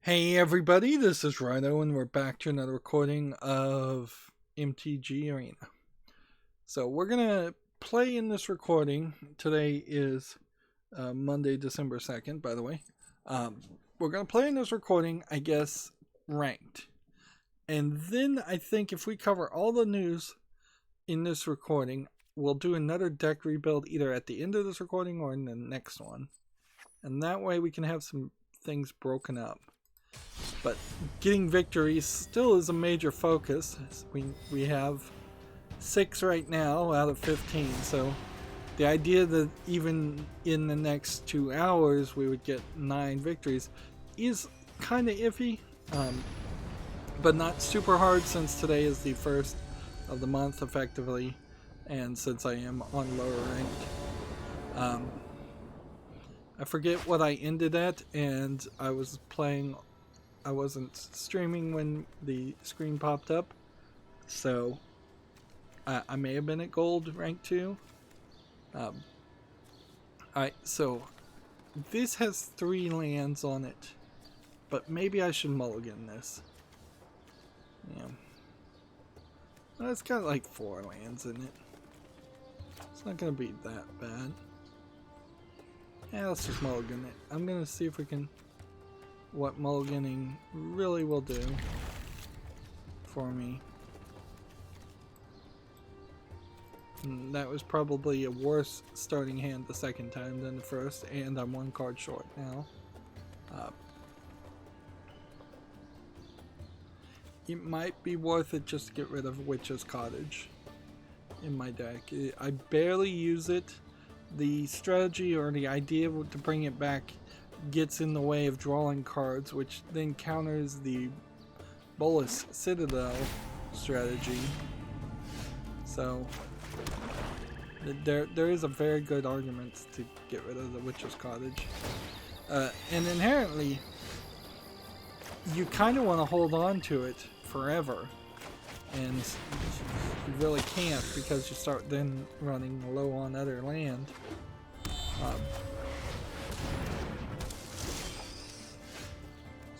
Hey everybody, this is Rydo and we're back to another recording of MTG Arena. So we're going to play in this recording. Today is Monday, December 2nd, by the way. We're going to play in this recording, I guess, ranked. And then I think if we cover all the news in this recording, we'll do another deck rebuild either at the end of this recording or in the next one. And that way we can have some things broken up. But getting victories still is a major focus. We have 6 right now out of 15, so the idea that even in the next 2 hours we would get 9 victories is kind of iffy, but not super hard since today is the first of the month effectively, and since I am on lower ranked. I forget what I ended at, and I wasn't streaming when the screen popped up, so I may have been at gold rank 2. So this has 3 lands on it, but maybe I should mulligan this. Yeah, well, it's got like 4 lands in it. It's not gonna be that bad. Yeah, let's just mulligan it. I'm gonna see if we can. What mulliganing really will do for me. That was probably a worse starting hand the second time than the first, and I'm 1 card short now. It might be worth it just to get rid of Witch's Cottage in my deck. I barely use it. The strategy or the idea to bring it back gets in the way of drawing cards, which then counters the Bolus Citadel strategy. So there is a very good argument to get rid of the Witch's Cottage, and inherently you kind of want to hold on to it forever, and you really can't because you start then running low on other land.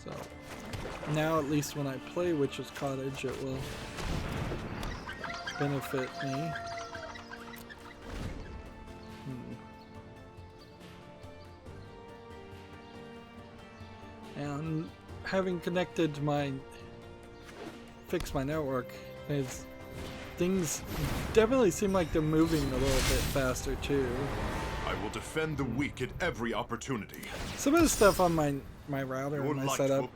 So now at least when I play Witch's Cottage it will benefit me. And having connected fixed my network, things definitely seem like they're moving a little bit faster too. I will defend the weak at every opportunity. Some of the stuff on my router and my setup,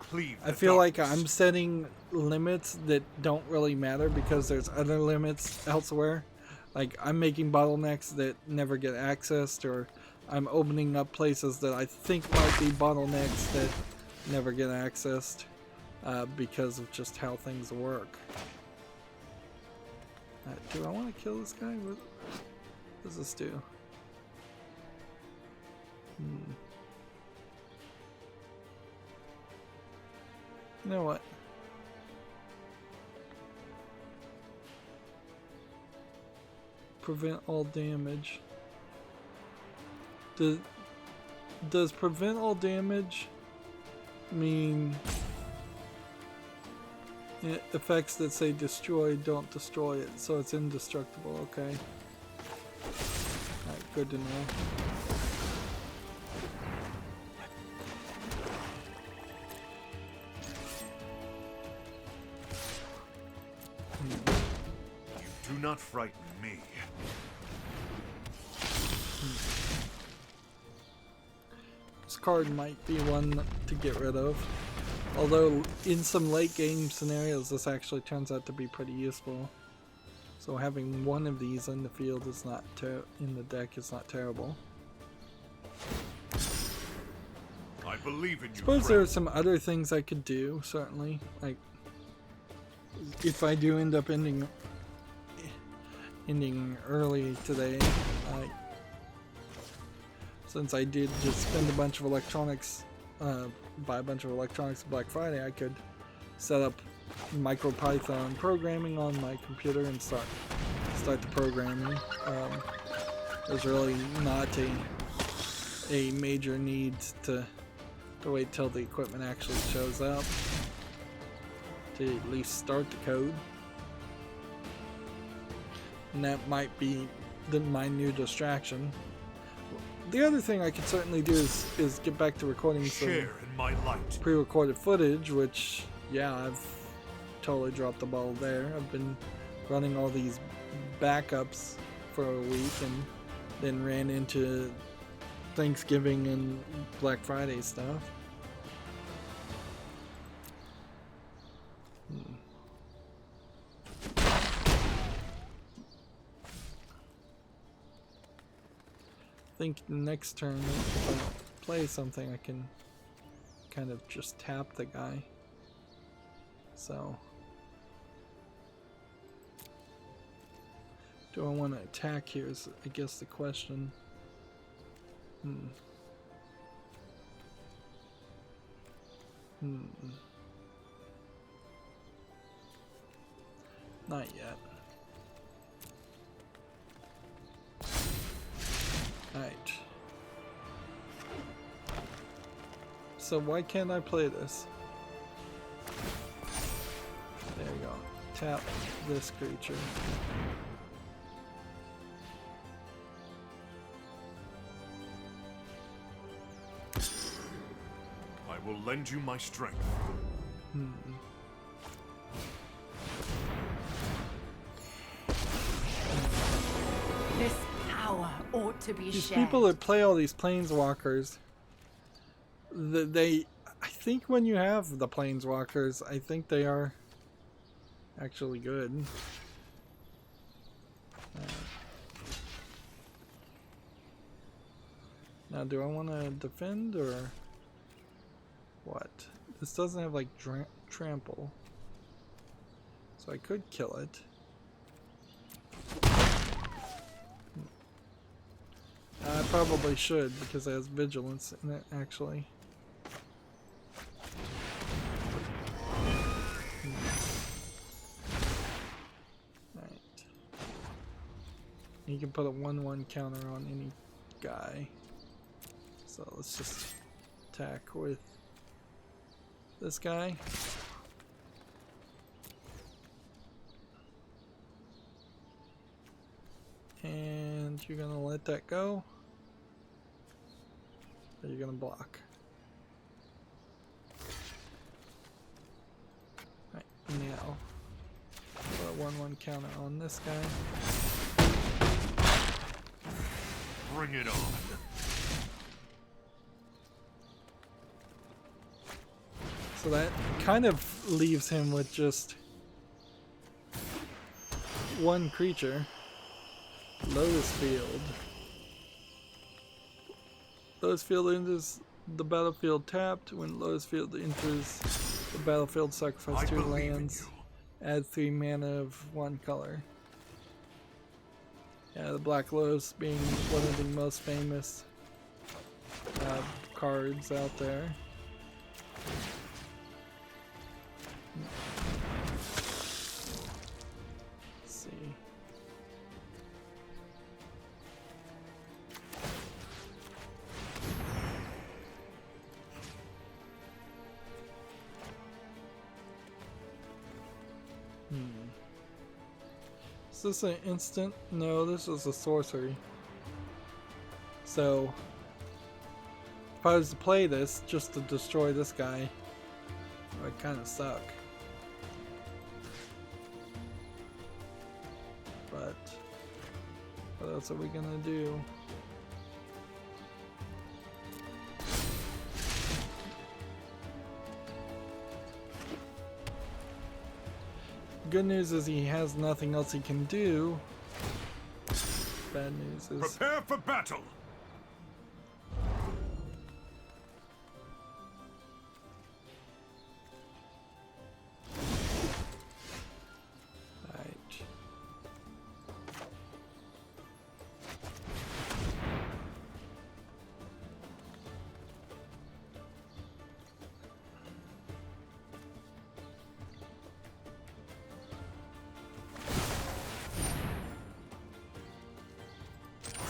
I feel like I'm setting limits that don't really matter because there's other limits elsewhere. Like I'm making bottlenecks that never get accessed, or I'm opening up places that I think might be bottlenecks that never get accessed because of just how things work. Do I want to kill this guy? What does this do? You know what? Prevent all damage. Does prevent all damage mean effects that say destroy don't destroy it, so it's indestructible? Okay. Alright, good to know. Do not frighten me. This card might be one to get rid of. Although in some late game scenarios this actually turns out to be pretty useful. So having one of these in the field is not in the deck is not terrible. I believe in you. Suppose there are some other things I could do, certainly. Like if I do end up ending early today, since I did just spend a bunch of electronics, buy a bunch of electronics Black Friday, I could set up MicroPython programming on my computer and start the programming. There's really not a major need to To wait till the equipment actually shows up to at least start the code. And that might be my new distraction. The other thing I could certainly do is get back to recording some Share in my light. pre-recorded footage, which, yeah, I've totally dropped the ball there. I've been running all these backups for a week and then ran into Thanksgiving and Black Friday stuff. I think next turn, if I play something, I can kind of just tap the guy. So, do I want to attack here is, I guess, the question. Not yet. Alright. So why can't I play this? There you go. Tap this creature. I will lend you my strength. This power ought to be These shared. people that play all these planeswalkers, I think when you have the planeswalkers, I think they are actually good. Now, do I want to defend or what? This doesn't have like trample, so I could kill it. I probably should because it has vigilance in it, actually. Right. You can put a 1/1 counter on any guy. So let's just attack with this guy. And you're gonna let that go? Or you're gonna block? Right, now put a 1/1 counter on this guy. Bring it on. So that kind of leaves him with just one creature. Lotus Field. Lotus Field enters the battlefield tapped. When Lotus Field enters the battlefield, sacrifice 2 lands. Add 3 mana of 1 color. Yeah, the Black Lotus being one of the most famous cards out there. Let's see. Is this an instant? No, this is a sorcery. So, if I was to play this just to destroy this guy, it would kind of suck. But, what else are we gonna do? Good news is he has nothing else he can do. Bad news is... Prepare for battle! Right.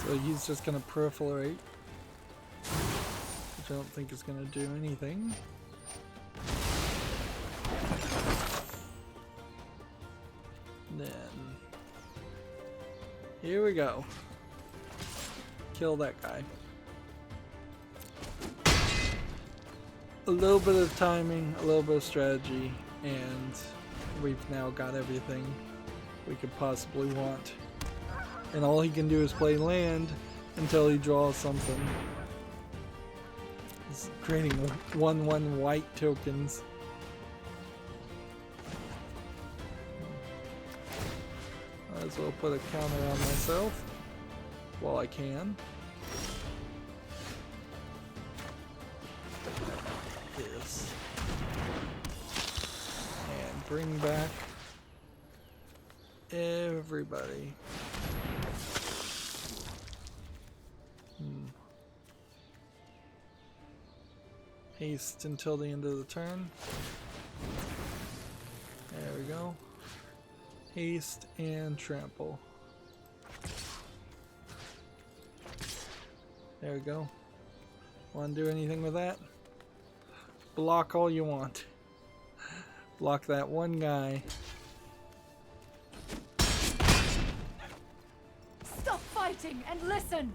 So he's just gonna proliferate, which I don't think is going to do anything. Then, here we go. Kill that guy. A little bit of timing, a little bit of strategy, and we've now got everything we could possibly want. And all he can do is play land until he draws something. He's creating 1/1 white tokens. Might as well put a counter on myself while I can. This. And bring back everybody. Haste until the end of the turn. There we go. Haste and trample. There we go. Want to do anything with that? Block all you want. Block that one guy. Stop fighting and listen.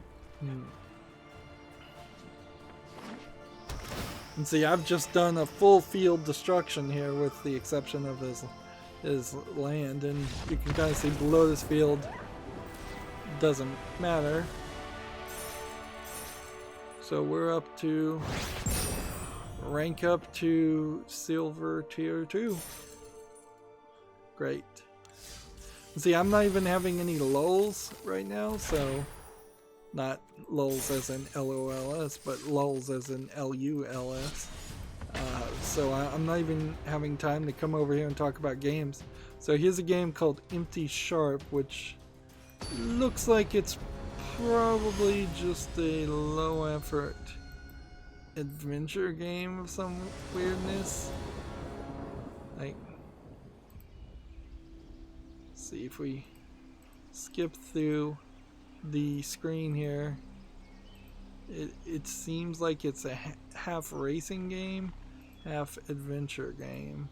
And see, I've just done a full field destruction here with the exception of his land, and you can kind of see below this field doesn't matter. So we're up to rank up to silver tier 2. Great. See, I'm not even having any lulls right now, so not lulls as in LOLS, but lulls as in LULS. So I'm not even having time to come over here and talk about games. So here's a game called Empty Sharp, which looks like it's probably just a low effort adventure game of some weirdness. Like, see if we skip through the screen here. It seems like it's a half racing game, half adventure game,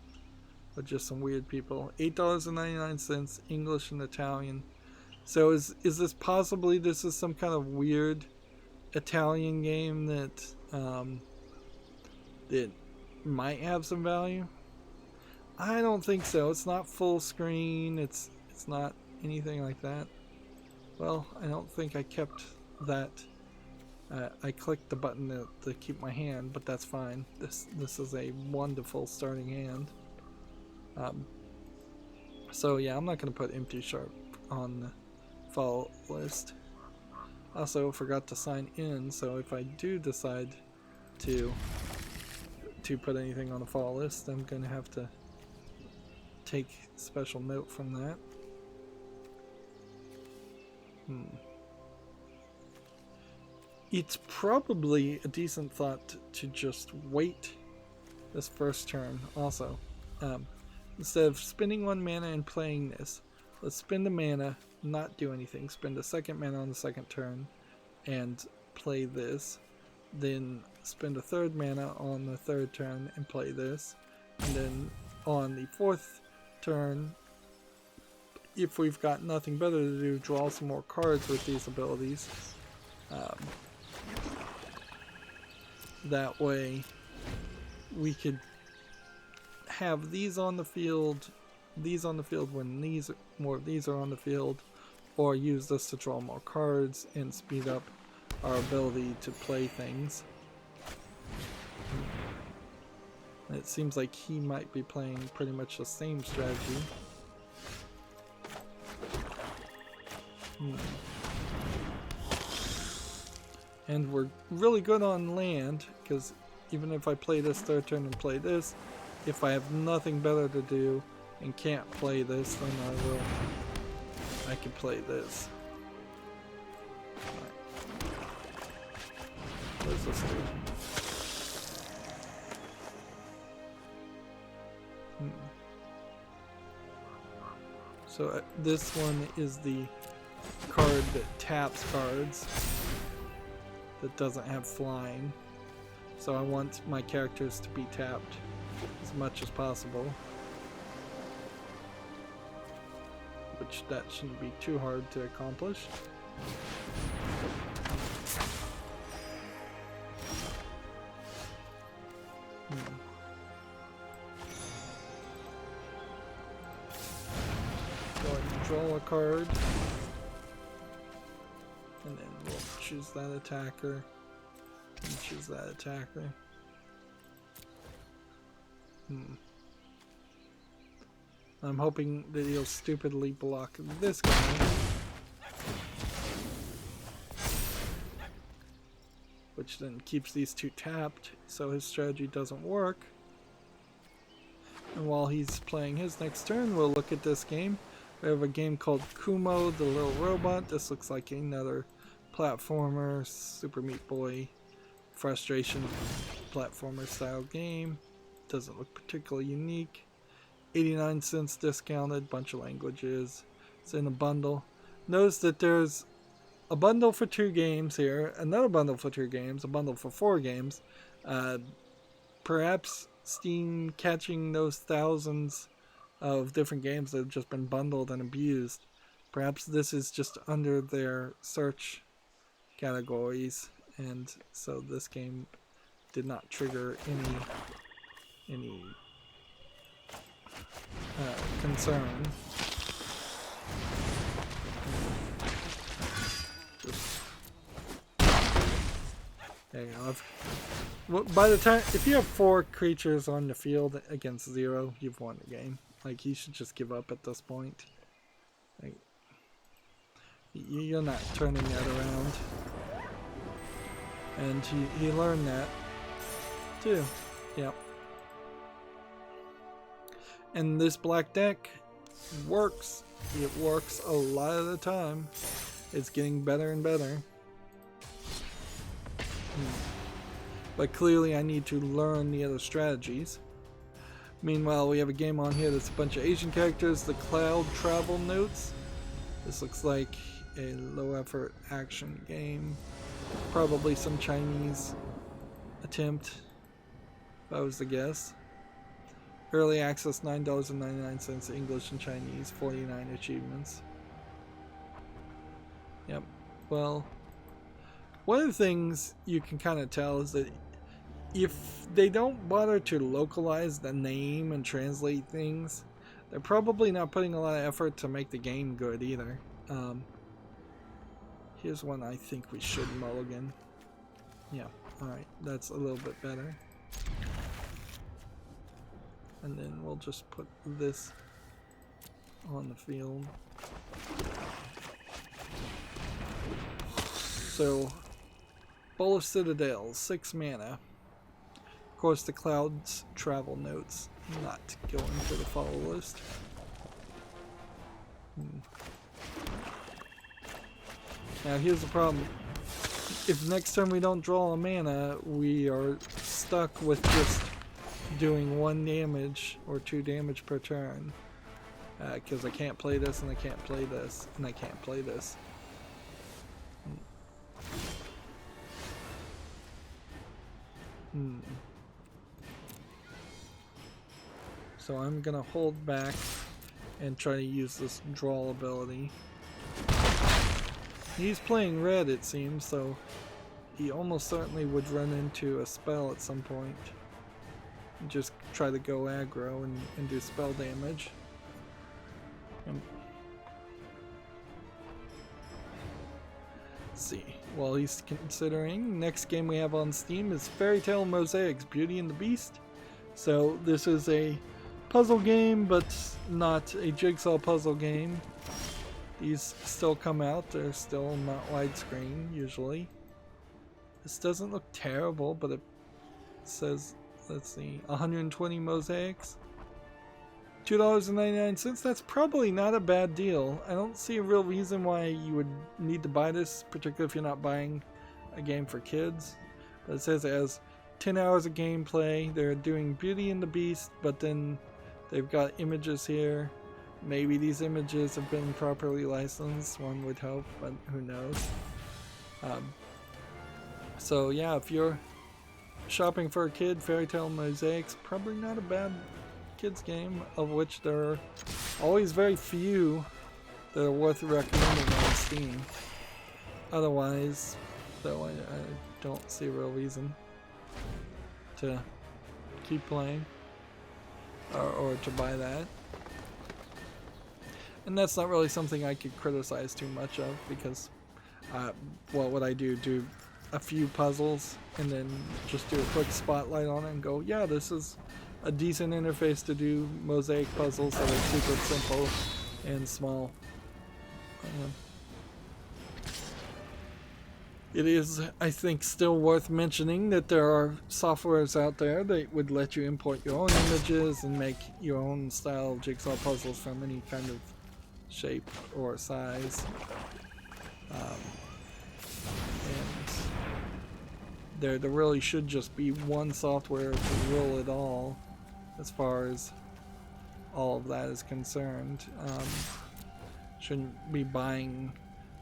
but just some weird people. $8.99, English and Italian. So is this possibly this is some kind of weird Italian game that that might have some value? I don't think so. It's not full screen. It's not anything like that. Well, I don't think I kept that. I clicked the button to keep my hand, but that's fine. This is a wonderful starting hand. So yeah, I'm not going to put Empty Sharp on the follow list. Also forgot to sign in, so if I do decide to put anything on the follow list, I'm going to have to take special note from that. It's probably a decent thought to just wait this first turn also. Instead of spending 1 mana and playing this, let's spend a mana, not do anything, spend a second mana on the second turn and play this, then spend a third mana on the third turn and play this, and then on the fourth turn, if we've got nothing better to do, draw some more cards with these abilities. That way we could have these on the field when more of these are on the field, or use this to draw more cards and speed up our ability to play things. And it seems like he might be playing pretty much the same strategy. And we're really good on land, because even if I play this third turn and play this, if I have nothing better to do and can't play this, then I can play this. Right. What does this do? So this one is the card that taps cards, that doesn't have flying. So I want my characters to be tapped as much as possible. Which that shouldn't be too hard to accomplish. Go ahead and draw a card. And then we'll choose that attacker. And choose that attacker. I'm hoping that he'll stupidly block this guy. Which then keeps these two tapped, so his strategy doesn't work. And while he's playing his next turn, we'll look at this game. We have a game called Kumo, the Little Robot. This looks like another platformer, Super Meat Boy, frustration platformer style game. Doesn't look particularly unique. 89 cents discounted, bunch of languages. It's in a bundle. Notice that there's a bundle for 2 games here, another bundle for 2 games, a bundle for 4 games. Perhaps Steam catching those thousands of different games that have just been bundled and abused. Perhaps this is just under their search categories, and so this game did not trigger any concern. There you go. Well, by the time, if you have 4 creatures on the field against 0, you've won the game. Like, you should just give up at this point. Like, you're not turning that around. And he learned that too. Yep. And this black deck works. It works a lot of the time. It's getting better and better. But clearly I need to learn the other strategies. Meanwhile, we have a game on here that's a bunch of Asian characters. The Cloud Travel Notes. This looks like a low effort action game. Probably some Chinese attempt, if I was to guess. Early access, $9.99, English and Chinese, 49 achievements. Yep, well, one of the things you can kind of tell is that if they don't bother to localize the name and translate things, they're probably not putting a lot of effort to make the game good either. Here's one I think we should mulligan. Yeah, alright, that's a little bit better. And then we'll just put this on the field. So, Bowl of Citadels, 6 mana. Of course, the Clouds Travel Notes, not going to the follow list. Now here's the problem. If next time we don't draw a mana, we are stuck with just doing 1 damage or 2 damage per turn. Because I can't play this, and I can't play this, and I can't play this. So I'm gonna hold back and try to use this draw ability. He's playing red, it seems, so he almost certainly would run into a spell at some point. And just try to go aggro and do spell damage. Let's see. While he's considering, next game we have on Steam is Fairy Tale Mosaics, Beauty and the Beast. So this is a puzzle game, but not a jigsaw puzzle game. These still come out, they're still not widescreen usually. This doesn't look terrible, but it says, let's see, 120 mosaics. $2.99, that's probably not a bad deal. I don't see a real reason why you would need to buy this, particularly if you're not buying a game for kids. But it says it has 10 hours of gameplay. They're doing Beauty and the Beast, but then they've got images here. Maybe these images have been properly licensed, one would hope, but who knows. So yeah, if you're shopping for a kid, Fairy Tale Mosaics, probably not a bad kids game, of which there are always very few that are worth recommending on Steam. Otherwise, though, I don't see a real reason to keep playing or to buy that. And that's not really something I could criticize too much of, because what would I do? Do a few puzzles and then just do a quick spotlight on it and go, yeah, this is a decent interface to do mosaic puzzles that are super simple and small. It is, I think, still worth mentioning that there are softwares out there that would let you import your own images and make your own style of jigsaw puzzles from any kind of shape or size. And there really should just be one software to rule it all, as far as all of that is concerned. Shouldn't be buying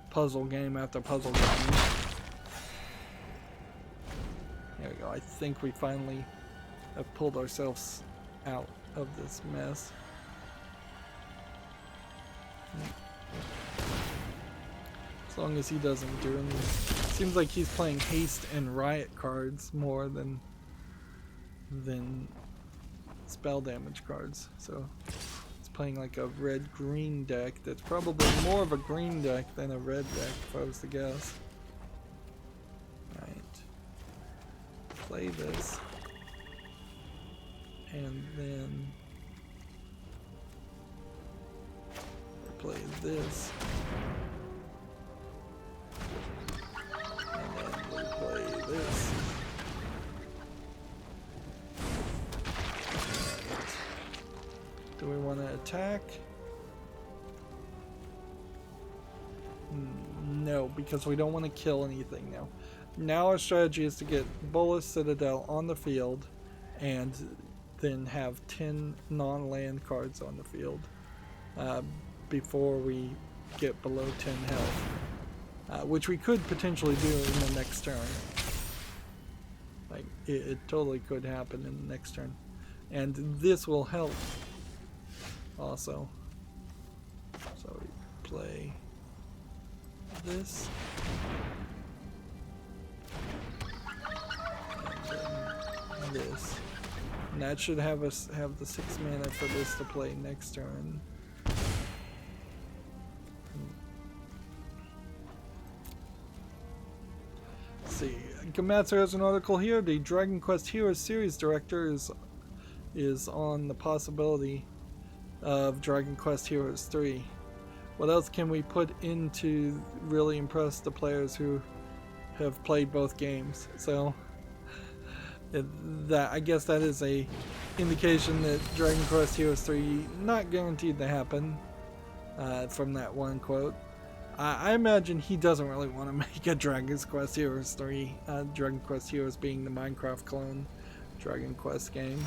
puzzle game after puzzle game. There we go. I think we finally have pulled ourselves out of this mess. As long as he doesn't do anything. Seems like he's playing haste and riot cards more than spell damage cards. So he's playing like a red-green deck that's probably more of a green deck than a red deck, if I was to guess. Right. Play this. And then play this. And then we play this. Right. Do we want to attack? No, because we don't want to kill anything now. Now our strategy is to get Bolas Citadel on the field and then have 10 non-land cards on the field before we get below 10 health, which we could potentially do in the next turn. Like, it totally could happen in the next turn. And this will help also. So we play this. And then this. And that should have us have the 6 mana for this to play next turn. Let's see. Gamatsu has an article here. The Dragon Quest Heroes series director is on the possibility of Dragon Quest Heroes 3. What else can we put in to really impress the players who have played both games? So that, I guess that is a indication that Dragon Quest Heroes 3 not guaranteed to happen from that one quote. I imagine he doesn't really want to make a Dragon Quest Heroes 3, Dragon Quest Heroes being the Minecraft clone Dragon Quest game.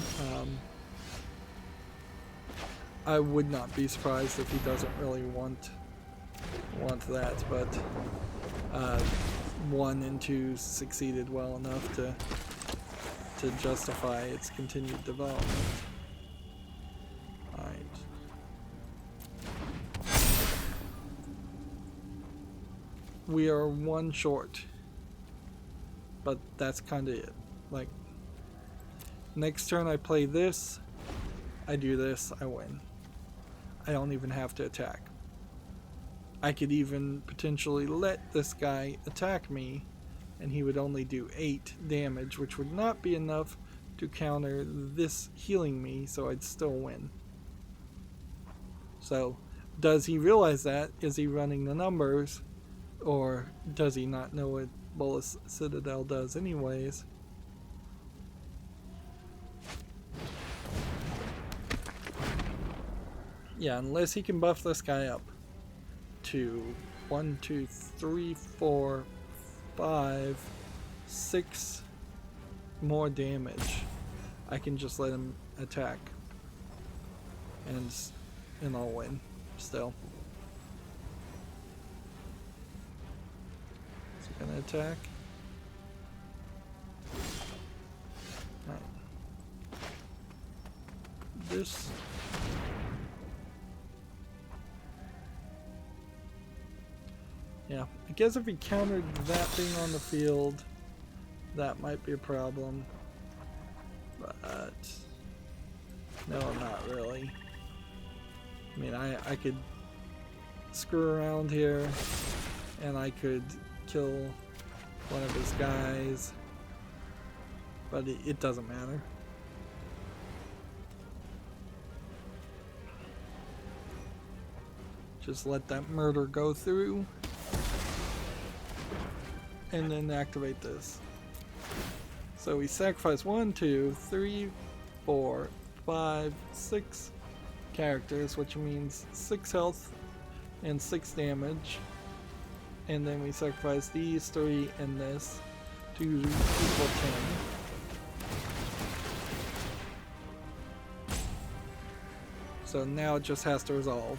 I would not be surprised if he doesn't really want that, but 1 and 2 succeeded well enough to justify its continued development. Alright. We are 1 short, but that's kind of it. Like, next turn I play this, I do this, I win. I don't even have to attack. I could even potentially let this guy attack me, and he would only do 8 damage, which would not be enough to counter this healing me, so I'd still win. So, does he realize that? Is he running the numbers? Or does he not know what Bolas Citadel does anyways? Yeah, unless he can buff this guy up to 1, 2, 3, 4, 5, 6 more damage, I can just let him attack, and I'll win still. Is he gonna attack? this. Yeah, I guess if he countered that thing on the field, that might be a problem. But no, not really. I mean, I could screw around here, and I could kill one of his guys, but it doesn't matter. Just let that murder go through, and then activate this. So we sacrifice 1, 2, 3, 4, 5, 6 characters, which means 6 health and 6 damage. And then we sacrifice these 3 and this to equal 10. So now it just has to resolve.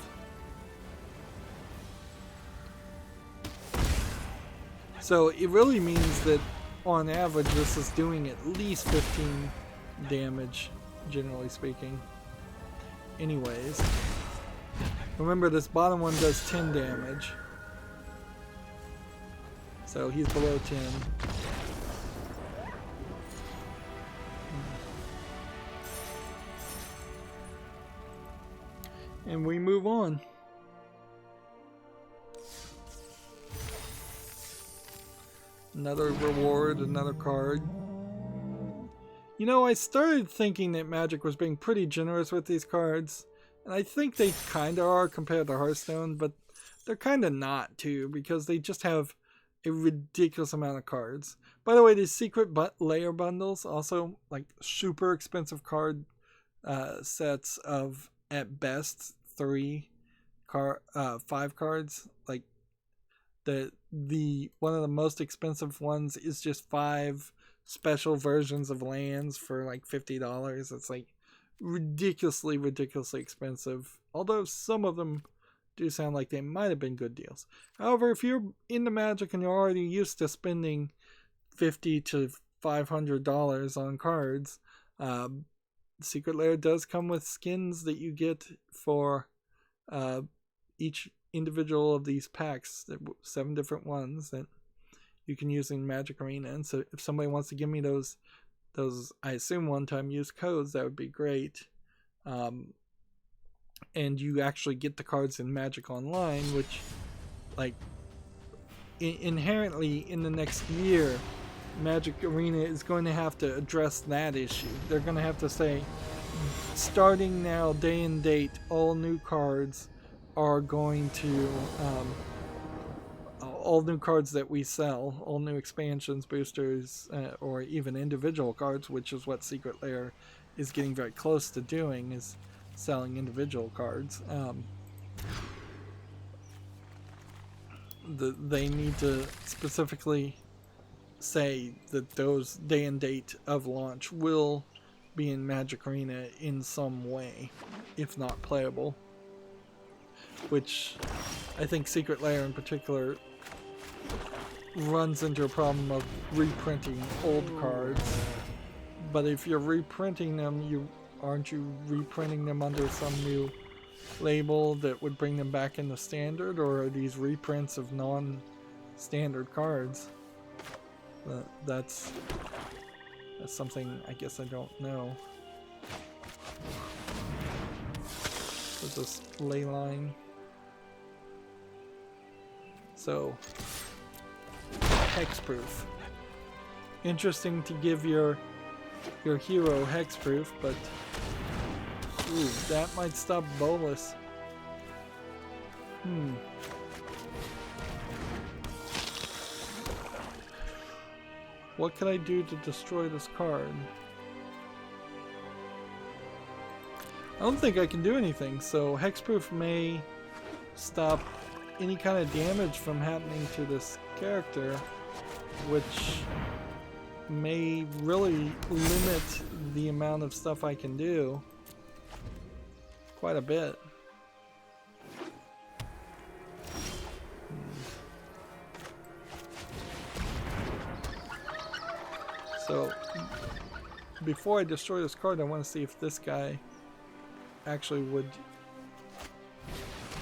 So it really means that on average this is doing at least 15 damage, generally speaking. Anyways, remember this bottom one does 10 damage. So he's below 10. And we move on. Another reward, another card. You know, I started thinking that Magic was being pretty generous with these cards. And I think they kinda are compared to Hearthstone, but they're kinda not too, because they just have a ridiculous amount of cards. By the way, these secret layer bundles, also like super expensive card sets of at best 5 cards. Like the one of the most expensive ones is just 5 special versions of lands for like $50. It's like ridiculously expensive. Although some of them do sound like they might have been good deals. However, if you're into Magic and you're already used to spending $50 to $500 on cards, Secret Lair does come with skins that you get for each individual of these packs, 7 different ones that you can use in Magic Arena. And so if somebody wants to give me those I assume one-time use codes, that would be great. And you actually get the cards in Magic Online, which, like, inherently in the next year, Magic Arena is going to have to address that issue. They're going to have to say, starting now, day and date, all new cards are going to, all new cards that we sell, all new expansions, boosters, or even individual cards, which is what Secret Lair is getting very close to doing, is selling individual cards. They need to specifically say that those day and date of launch will be in Magic Arena in some way, if not playable. Which I think Secret Lair in particular runs into a problem of reprinting old cards. But if you're reprinting them, aren't you reprinting them under some new label that would bring them back into standard, or are these reprints of non-standard cards? That's something I guess I don't know. There's this ley line. So, hexproof. Interesting to give your hero hexproof, but ooh, that might stop Bolus. What can I do to destroy this card? I don't think I can do anything, so hexproof may stop any kind of damage from happening to this character, which may really limit the amount of stuff I can do quite a bit. So before I destroy this card, I want to see if this guy actually would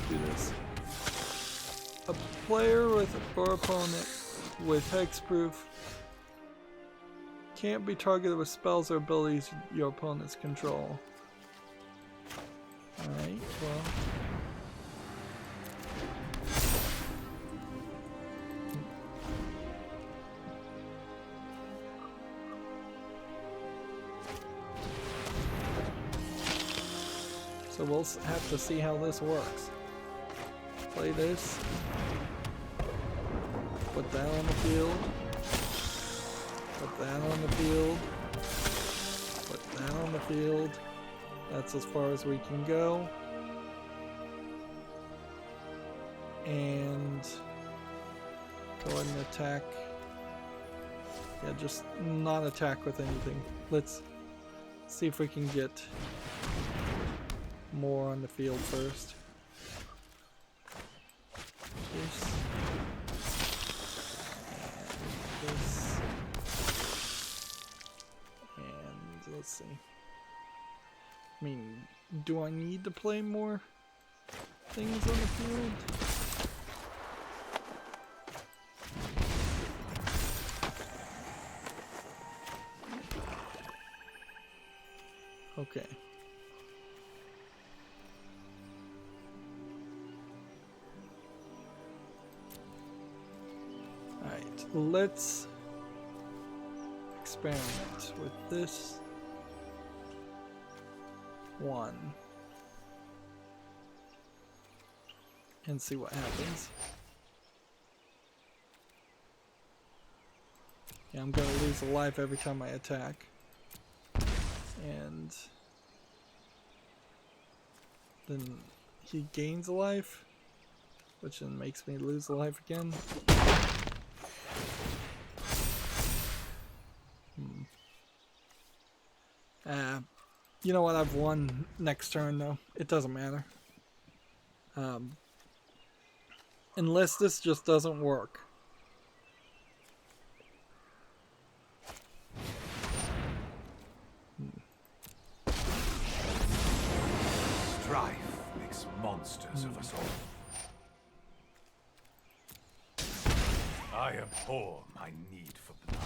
do this. A player with or opponent with hexproof can't be targeted with spells or abilities your opponents control. Alright, well. So we'll have to see how this works. Play this. Put that on the field. Put that on the field. Put that on the field. That's as far as we can go. And go ahead and attack. Yeah, just not attack with anything. Let's see if we can get more on the field first. This. And this. And let's see. I mean, do I need to play more things on the field? Okay. Alright, let's experiment with this one and see what happens. Yeah, I'm gonna lose a life every time I attack. And then he gains a life, which then makes me lose a life again. You know what, I've won next turn though. It doesn't matter. Unless this just doesn't work. Strife makes monsters of us all. I abhor my need for blood.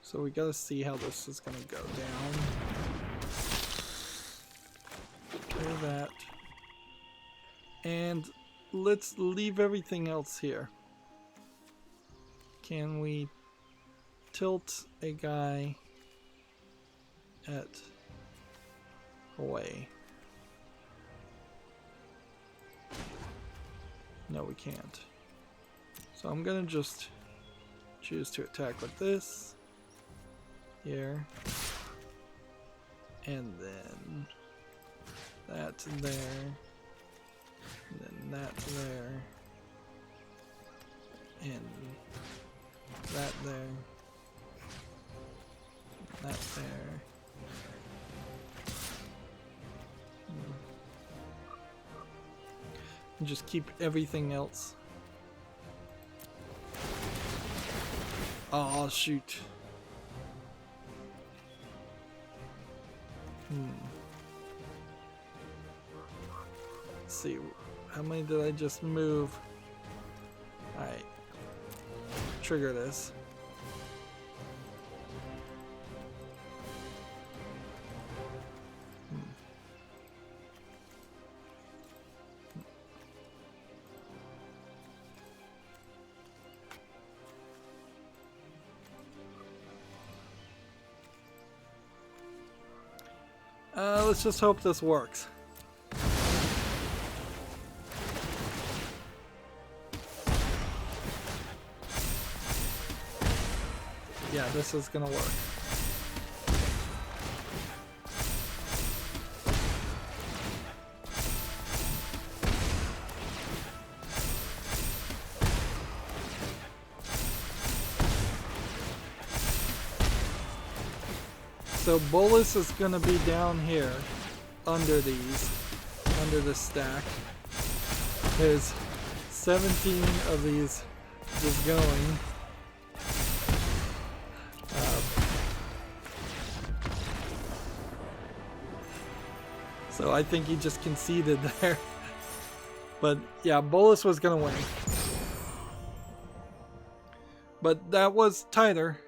So we gotta see how this is gonna go down. Clear that. And let's leave everything else here. Can we tilt a guy at away? No, we can't. So I'm gonna just choose to attack with this here, and then that there, and then that there, and that there, that there. And just keep everything else. Oh shoot. Let's see, how many did I just move? Alright. Trigger this. Let's just hope this works. Yeah, this is gonna work. So Bolus is gonna be down here under these. under the stack. There's 17 of these just going. So I think he just conceded there. But yeah, Bolus was going to win. But that was tighter.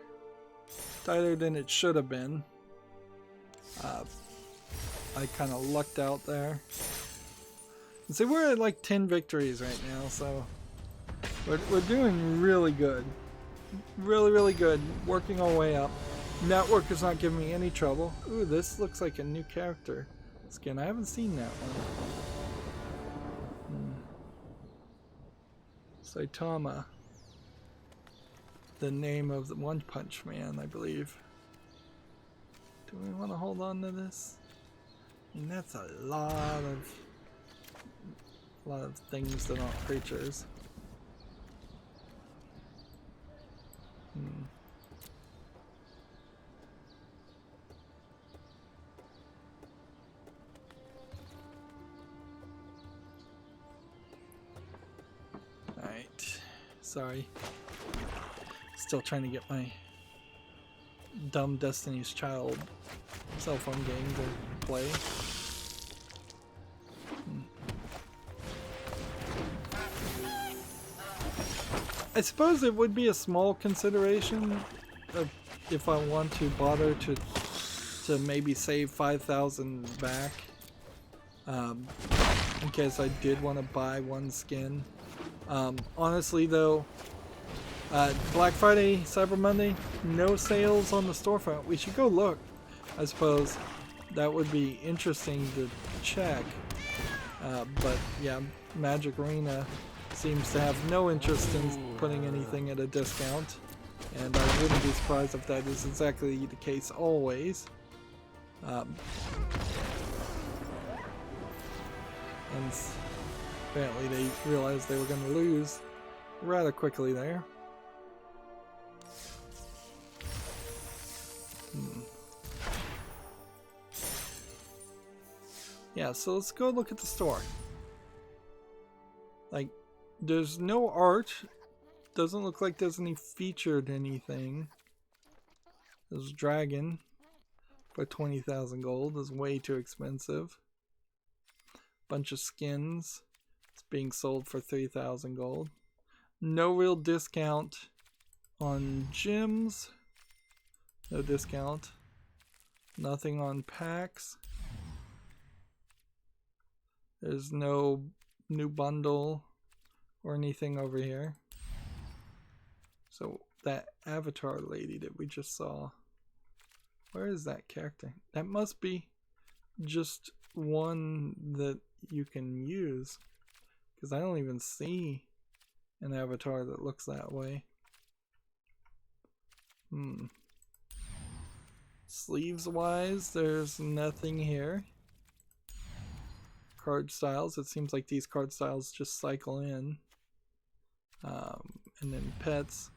Tighter than it should have been. I kind of lucked out there. And see, we're at like 10 victories right now, so we're doing really good. Really, really good. Working our way up. Network is not giving me any trouble. Ooh, this looks like a new character skin. I haven't seen that one. Saitama. The name of the One Punch Man, I believe. Do we want to hold on to this? I mean, that's a lot of things that aren't creatures. Alright. Sorry. Still trying to get my dumb Destiny's Child cell phone game to play. I suppose it would be a small consideration if I want to bother to maybe save 5,000 back, in case I did want to buy one skin. Honestly though, Black Friday, Cyber Monday, no sales on the storefront. We should go look. I suppose that would be interesting to check. But yeah, Magic Arena seems to have no interest in putting anything at a discount. And I wouldn't be surprised if that is exactly the case always. And apparently they realized they were going to lose rather quickly there. Yeah, so let's go look at the store. Like, there's no art. Doesn't look like there's any featured anything. There's Dragon for 20,000 gold. Is way too expensive. Bunch of skins. It's being sold for 3,000 gold. No real discount on gyms. No discount. Nothing on packs. There's no new bundle or anything over here. So that avatar lady that we just saw, where is that character? That must be just one that you can use, because I don't even see an avatar that looks that way. Sleeves wise, there's nothing here. Card styles, it seems like these card styles just cycle in. And then pets,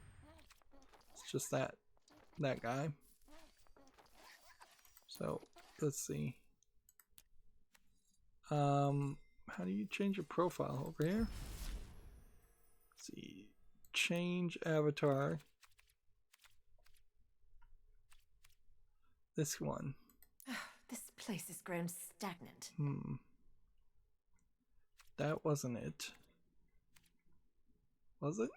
it's just that guy. So let's see. How do you change your profile over here? Let's see, change avatar. This one. This place has grown stagnant. That wasn't it. Was it?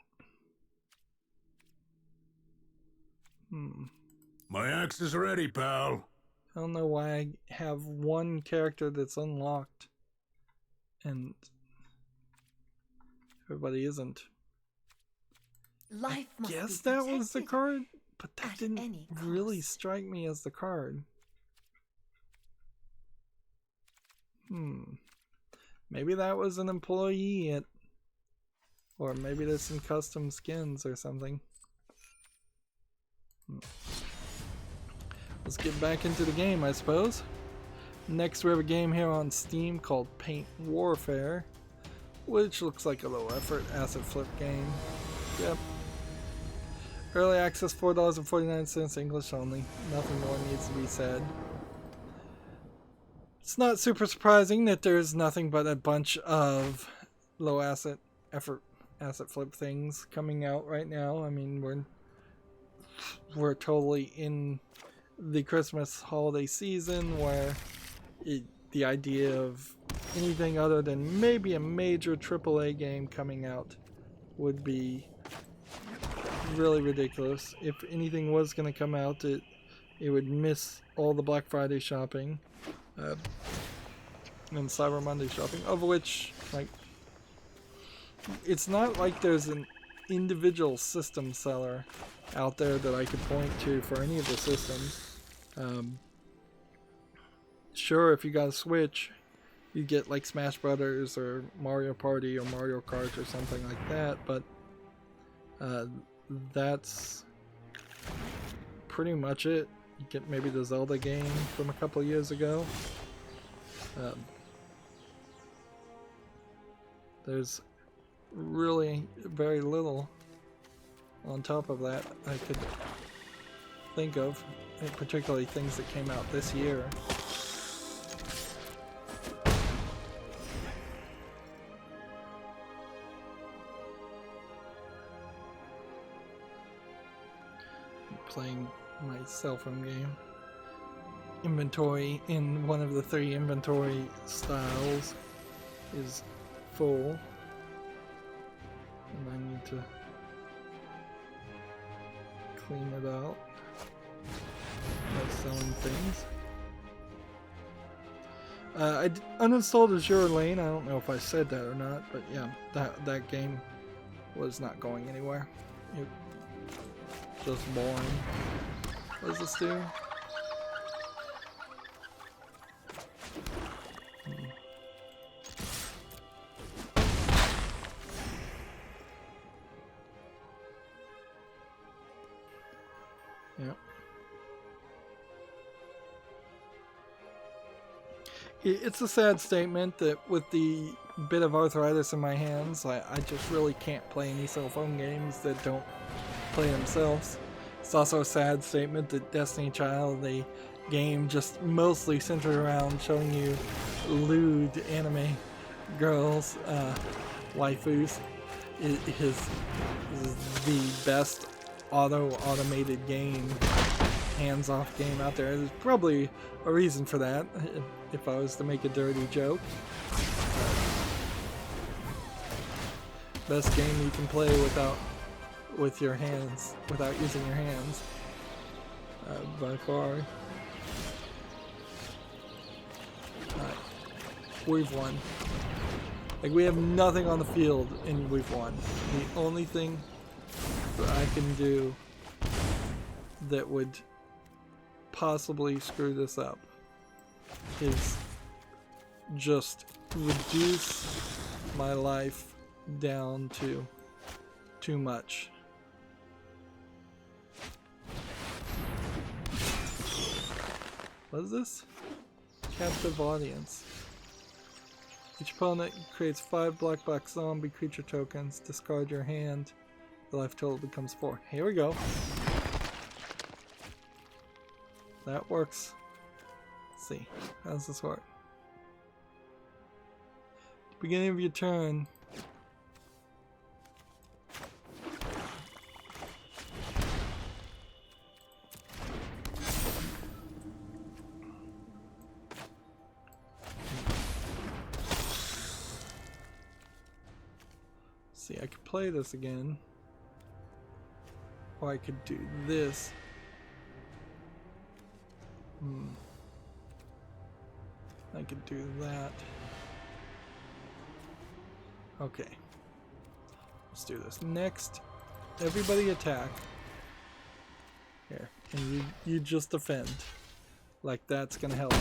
My axe is ready, pal. I don't know why I have one character that's unlocked and everybody isn't. Life must Guess be that was the protected card, but that at didn't any really cost. strike me as the card. Maybe that was an employee or maybe there's some custom skins or something. Let's get back into the game, I suppose. Next we have a game here on Steam called Paint Warfare, which looks like a low effort asset flip game. Yep. Early access, $4.49, English only. Nothing more needs to be said. It's not super surprising that there's nothing but a bunch of low asset flip things coming out right now. I mean, we're totally in the Christmas holiday season where the idea of anything other than maybe a major AAA game coming out would be really ridiculous. If anything was going to come out, it would miss all the Black Friday shopping and Cyber Monday shopping, of which, like, it's not like there's an individual system seller out there that I could point to for any of the systems. Sure, if you got a Switch, you get like Smash Brothers or Mario Party or Mario Kart or something like that, but that's pretty much it. You get maybe the Zelda game from a couple years ago. There's really very little on top of that I could think of, particularly things that came out this year. Playing my cell phone game. Inventory in one of the 3 inventory styles is full, and I need to clean it out by selling things. I uninstalled Azure Lane. I don't know if I said that or not, but yeah, that game was not going anywhere. It just boring. What does this do? Yep. It's a sad statement that with the bit of arthritis in my hands, I just really can't play any cell phone games that don't play themselves. It's also a sad statement that Destiny Child, the game just mostly centered around showing you lewd anime girls, waifus, is the best automated game, hands-off game out there. There's probably a reason for that, if I was to make a dirty joke. Best game you can play with your hands, without using your hands, by far. We've won. Like, we have nothing on the field and we've won. The only thing that I can do that would possibly screw this up is just reduce my life down to too much. What is this? Captive audience. Each opponent creates 5 black box zombie creature tokens. Discard your hand. The life total becomes 4. Here we go. That works. Let's see. How does this work? At the beginning of your turn, see, I could play this again, or I could do this. I could do that. Okay. Let's do this. Next, everybody attack. Here. And you just defend. Like that's gonna help.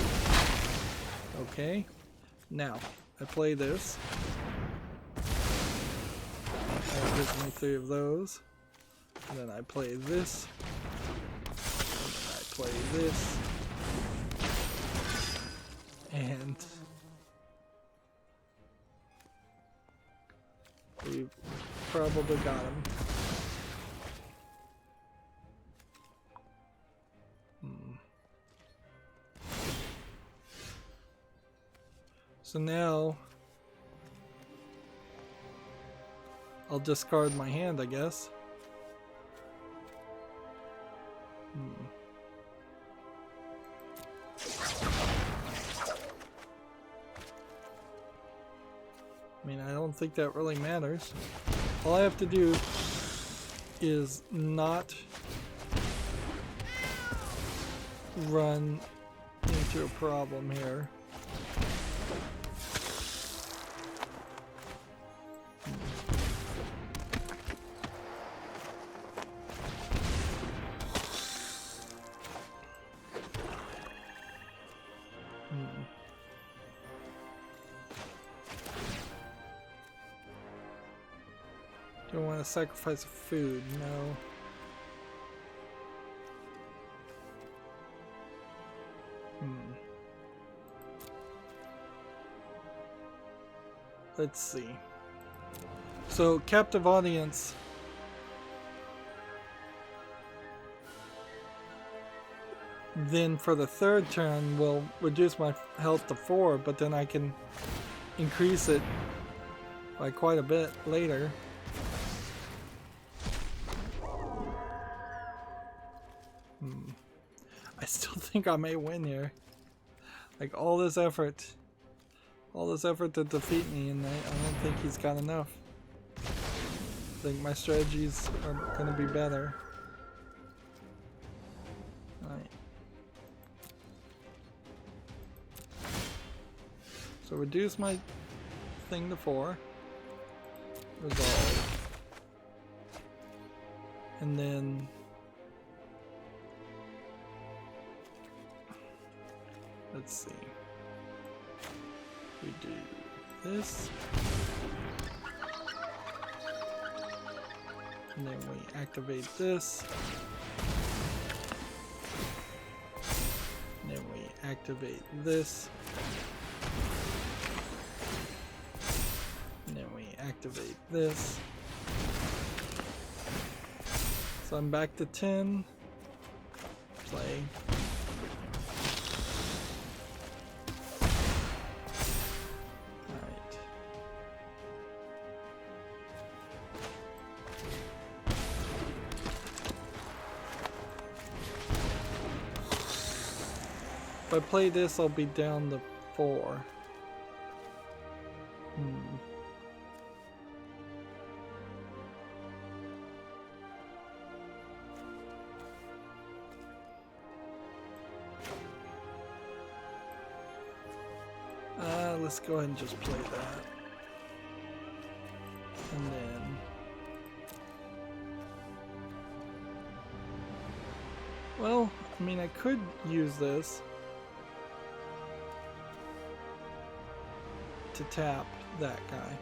Okay. Now, I play this. That gives me 3 of those. And then I play this. And then I play this. And we've probably got him. So now I'll discard my hand, I guess. I mean, I don't think that really matters. All I have to do is not run into a problem here. Don't want to sacrifice food, no. Let's see. So, captive audience. Then for the third turn, will reduce my health to 4, but then I can increase it by quite a bit later. I still think I may win here. Like all this effort to defeat me, and I don't think he's got enough. I think my strategies are gonna be better. Alright. So reduce my thing to 4. Resolve. And then let's see. We do this. And then we activate this. And then we activate this. And then we activate this. So I'm back to 10. Play. If I play this, I'll be down to 4. Let's go ahead and just play that. And then well, I mean, I could use this to tap that guy.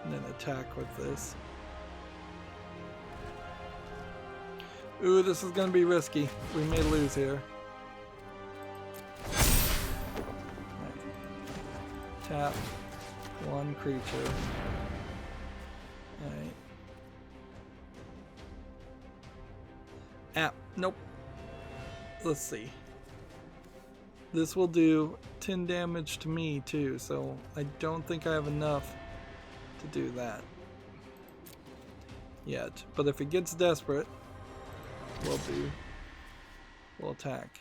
And then attack with this. Ooh, this is gonna be risky. We may lose here. Right. Tap one creature. Alright. Nope. Let's see. This will do 10 damage to me too, so I don't think I have enough to do that yet. But if it gets desperate, we'll attack.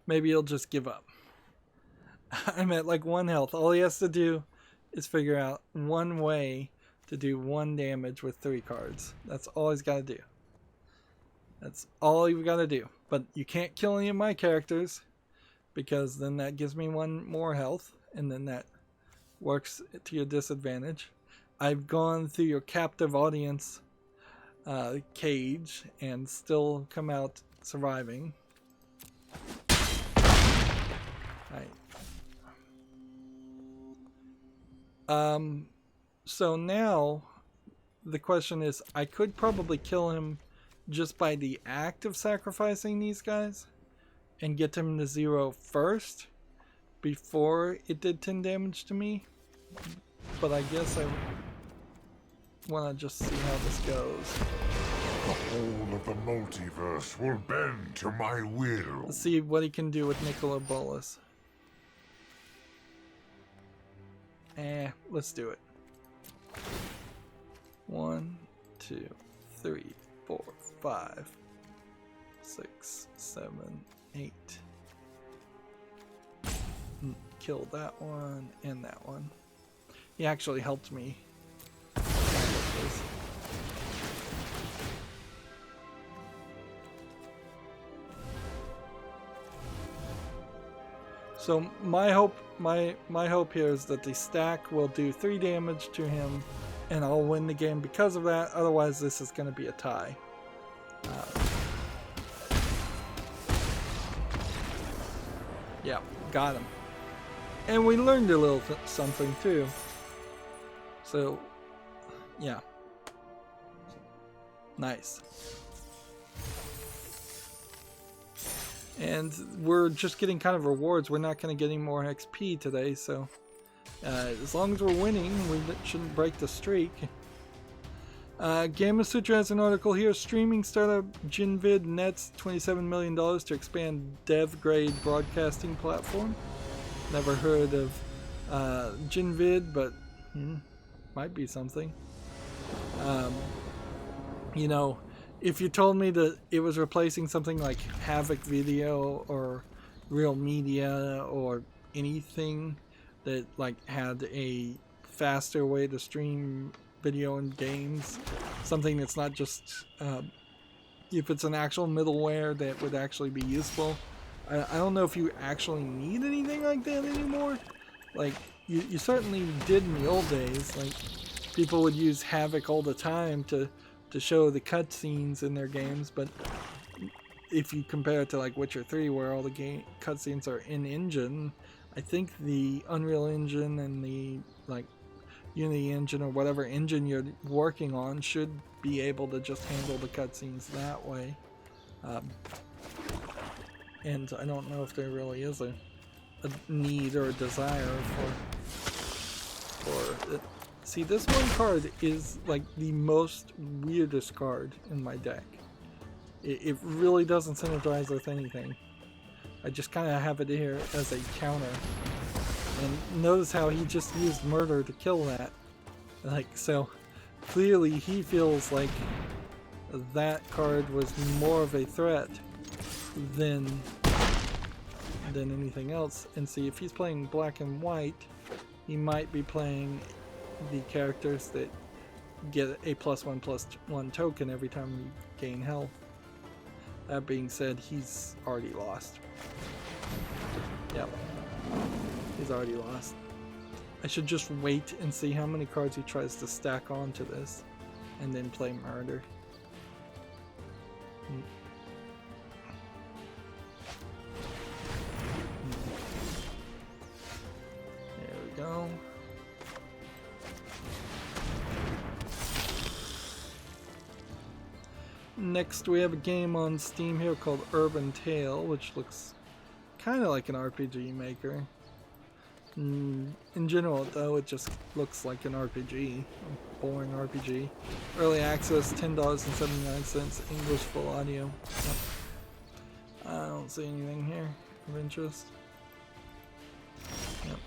Maybe he'll just give up. I'm at like 1 health. All he has to do is figure out one way to do 1 damage with 3 cards. That's all he's got to do. That's all you've got to do. But you can't kill any of my characters, because then that gives me 1 more health, and then that works to your disadvantage. I've gone through your captive audience cage and still come out surviving. So now the question is, I could probably kill him just by the act of sacrificing these guys, and get him to 0 first before it did 10 damage to me. But I guess I want to just see how this goes. The whole of the multiverse will bend to my will. Let's see what he can do with Nicola Bolas. Let's do it. 1, 2, 3, 4, 5, 6, 7, 8. Kill that one and that one. He actually helped me. So my hope here is that the stack will do 3 damage to him, and I'll win the game because of that. Otherwise, this is going to be a tie. Yeah, got him. And we learned a little something too. So, yeah. Nice. And we're just getting kind of rewards. We're not going to get any more XP today, so as long as we're winning, we shouldn't break the streak. Gamma Sutra has an article here. Streaming startup Jinvid nets $27 million to expand dev-grade broadcasting platform. Never heard of Jinvid, but might be something. You know, if you told me that it was replacing something like Havoc Video or Real Media or anything that like had a faster way to stream video and games, something that's not just if it's an actual middleware that would actually be useful. I don't know if you actually need anything like that anymore. Like you certainly did in the old days. Like people would use Havoc all the time to show the cutscenes in their games, but if you compare it to like Witcher 3 where all the game cutscenes are in engine, I think the Unreal Engine and the like Unity engine or whatever engine you're working on should be able to just handle the cutscenes that way. And I don't know if there really is a need or a desire for it. See, this one card is like the most weirdest card in my deck. It really doesn't synergize with anything. I just kind of have it here as a counter. And notice how he just used murder to kill that. Like, so clearly he feels like that card was more of a threat than anything else. And see, if he's playing black and white, he might be playing the characters that get a +1/+1 token every time you gain health. That being said, he's already lost. Yep. He's already lost. I should just wait and see how many cards he tries to stack onto this and then play murder. There we go. Next we have a game on Steam here called Urban Tale, which looks kind of like an RPG maker. In general though, it just looks like an RPG, a boring RPG. Early access, $10.79, English full audio. Yep. I don't see anything here of interest. Yep.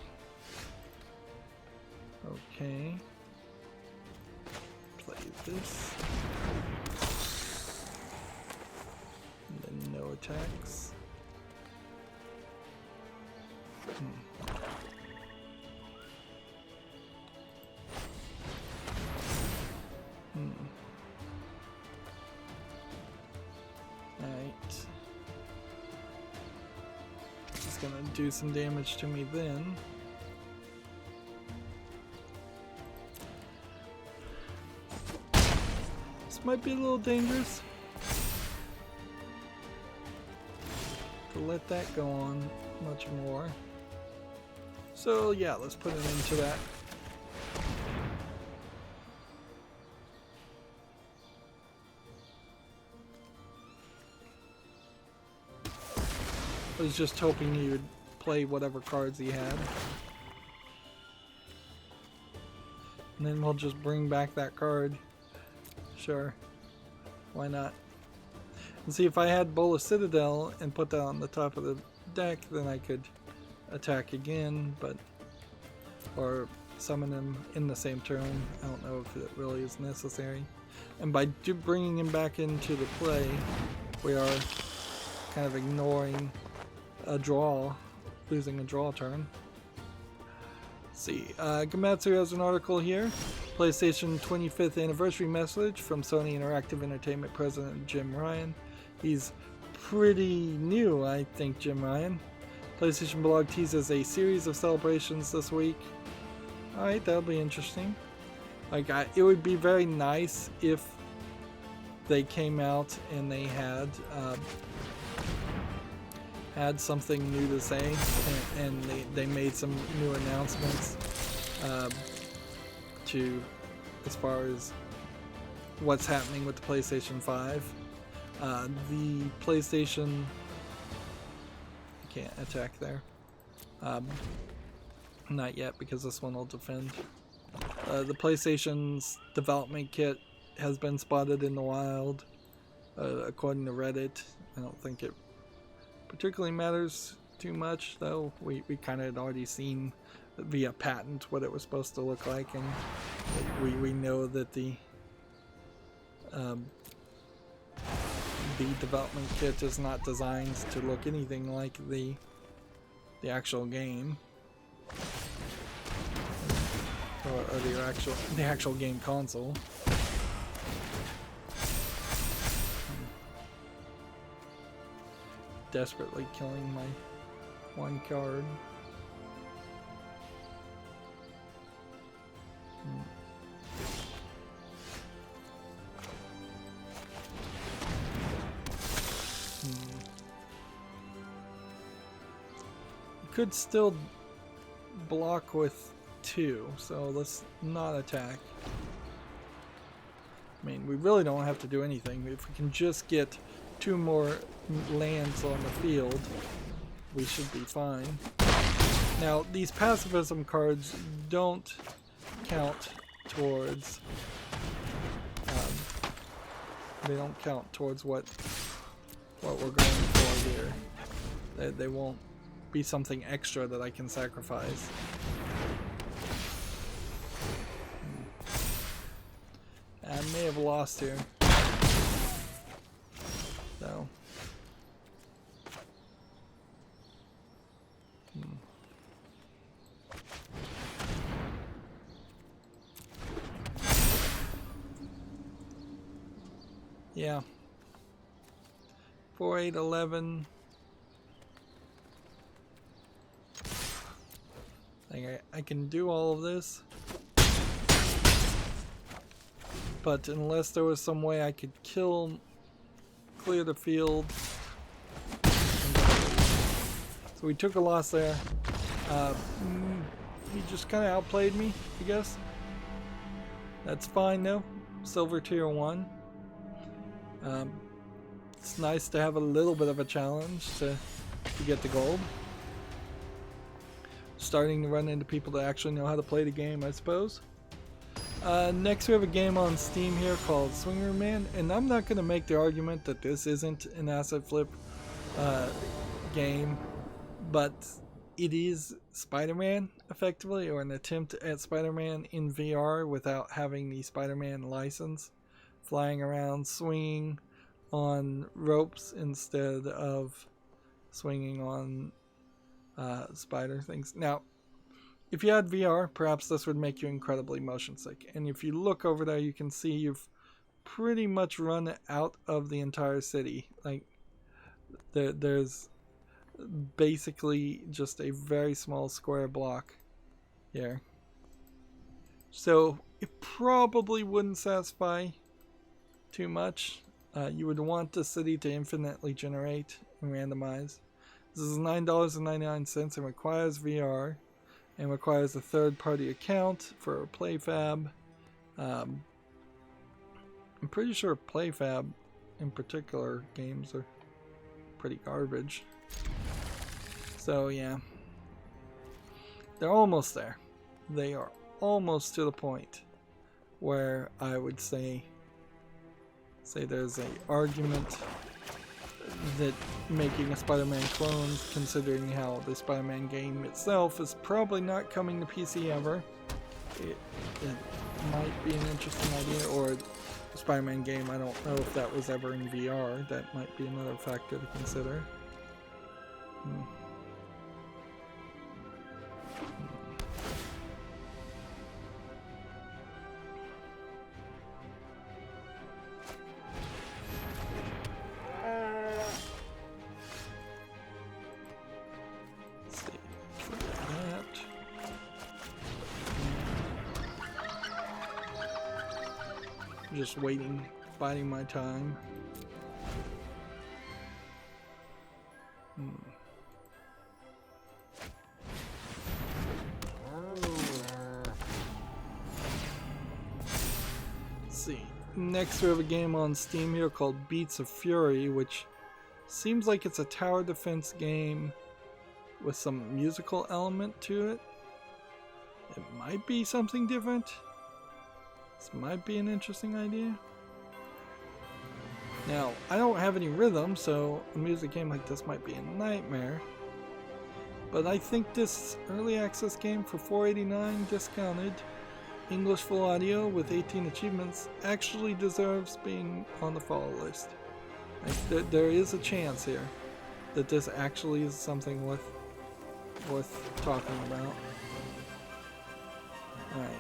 Okay. Play this. And then no attacks. Alright. It's gonna do some damage to me then. This might be a little dangerous to let that go on much more. So yeah, let's put it into that. I was just hoping he would play whatever cards he had. And then we'll just bring back that card. Sure. Why not? And see, if I had Bola Citadel and put that on the top of the deck, then I could attack again, but... or summon him in the same turn. I don't know if it really is necessary. And by bringing him back into the play, we are kind of ignoring a draw, losing a draw turn. Let's see, Gamatsu has an article here. PlayStation 25th anniversary message from Sony Interactive Entertainment President Jim Ryan. He's pretty new, I think, Jim Ryan. PlayStation blog teases a series of celebrations this week. Alright, that'll be interesting. Like, it would be very nice if they came out and they had something new to say, and they made some new announcements to as far as what's happening with the PlayStation 5. The PlayStation... I can't attack there. Not yet, because this one will defend. The PlayStation's development kit has been spotted in the wild, according to Reddit. I don't think it particularly matters too much, though. We kind of had already seen via patent what it was supposed to look like, and we know that the development kit is not designed to look anything like the actual game. Or the actual game console. Desperately killing my one card. Could still block with 2, so let's not attack. I mean, we really don't have to do anything. If we can just get 2 more lands on the field, we should be fine. Now, these pacifism cards don't count towards they don't count towards what we're going for here. They won't be something extra that I can sacrifice. I may have lost here. So. Yeah. 4, 8, 11. I can do all of this. But unless there was some way I could clear the field. So we took a loss there. He just kind of outplayed me, I guess. That's fine though. Silver tier 1. It's nice to have a little bit of a challenge to get the gold. Starting to run into people that actually know how to play the game, I suppose. Next we have a game on Steam here called Swinger Man, and I'm not going to make the argument that this isn't an asset flip game, but it is Spider-Man, effectively, or an attempt at Spider-Man in VR without having the Spider-Man license, flying around swinging on ropes instead of swinging on spider things. Now, if you had VR, perhaps this would make you incredibly motion sick. And if you look over there, you can see you've pretty much run out of the entire city. Like, there's basically just a very small square block here. So it probably wouldn't satisfy too much. You would want the city to infinitely generate and randomize. This is $9.99 and requires VR and requires a third-party account for PlayFab. I'm pretty sure PlayFab in particular games are pretty garbage. So yeah, they're almost there. They are almost to the point where I would say there's a argument that making a Spider-Man clone, considering how the Spider-Man game itself is probably not coming to PC ever, it might be an interesting idea. Or the Spider-Man game, I don't know if that was ever in VR. That might be another factor to consider. Just waiting, biding my time. Let's see. Next we have a game on Steam here called Beats of Fury, which seems like it's a tower defense game with some musical element to it. It might be something different. This might be an interesting idea. Now, I don't have any rhythm, so a music game like this might be a nightmare. But I think this early access game for $4.89 discounted, English full audio with 18 achievements, actually deserves being on the follow list. Like, there is a chance here that this actually is something worth talking about. Alright.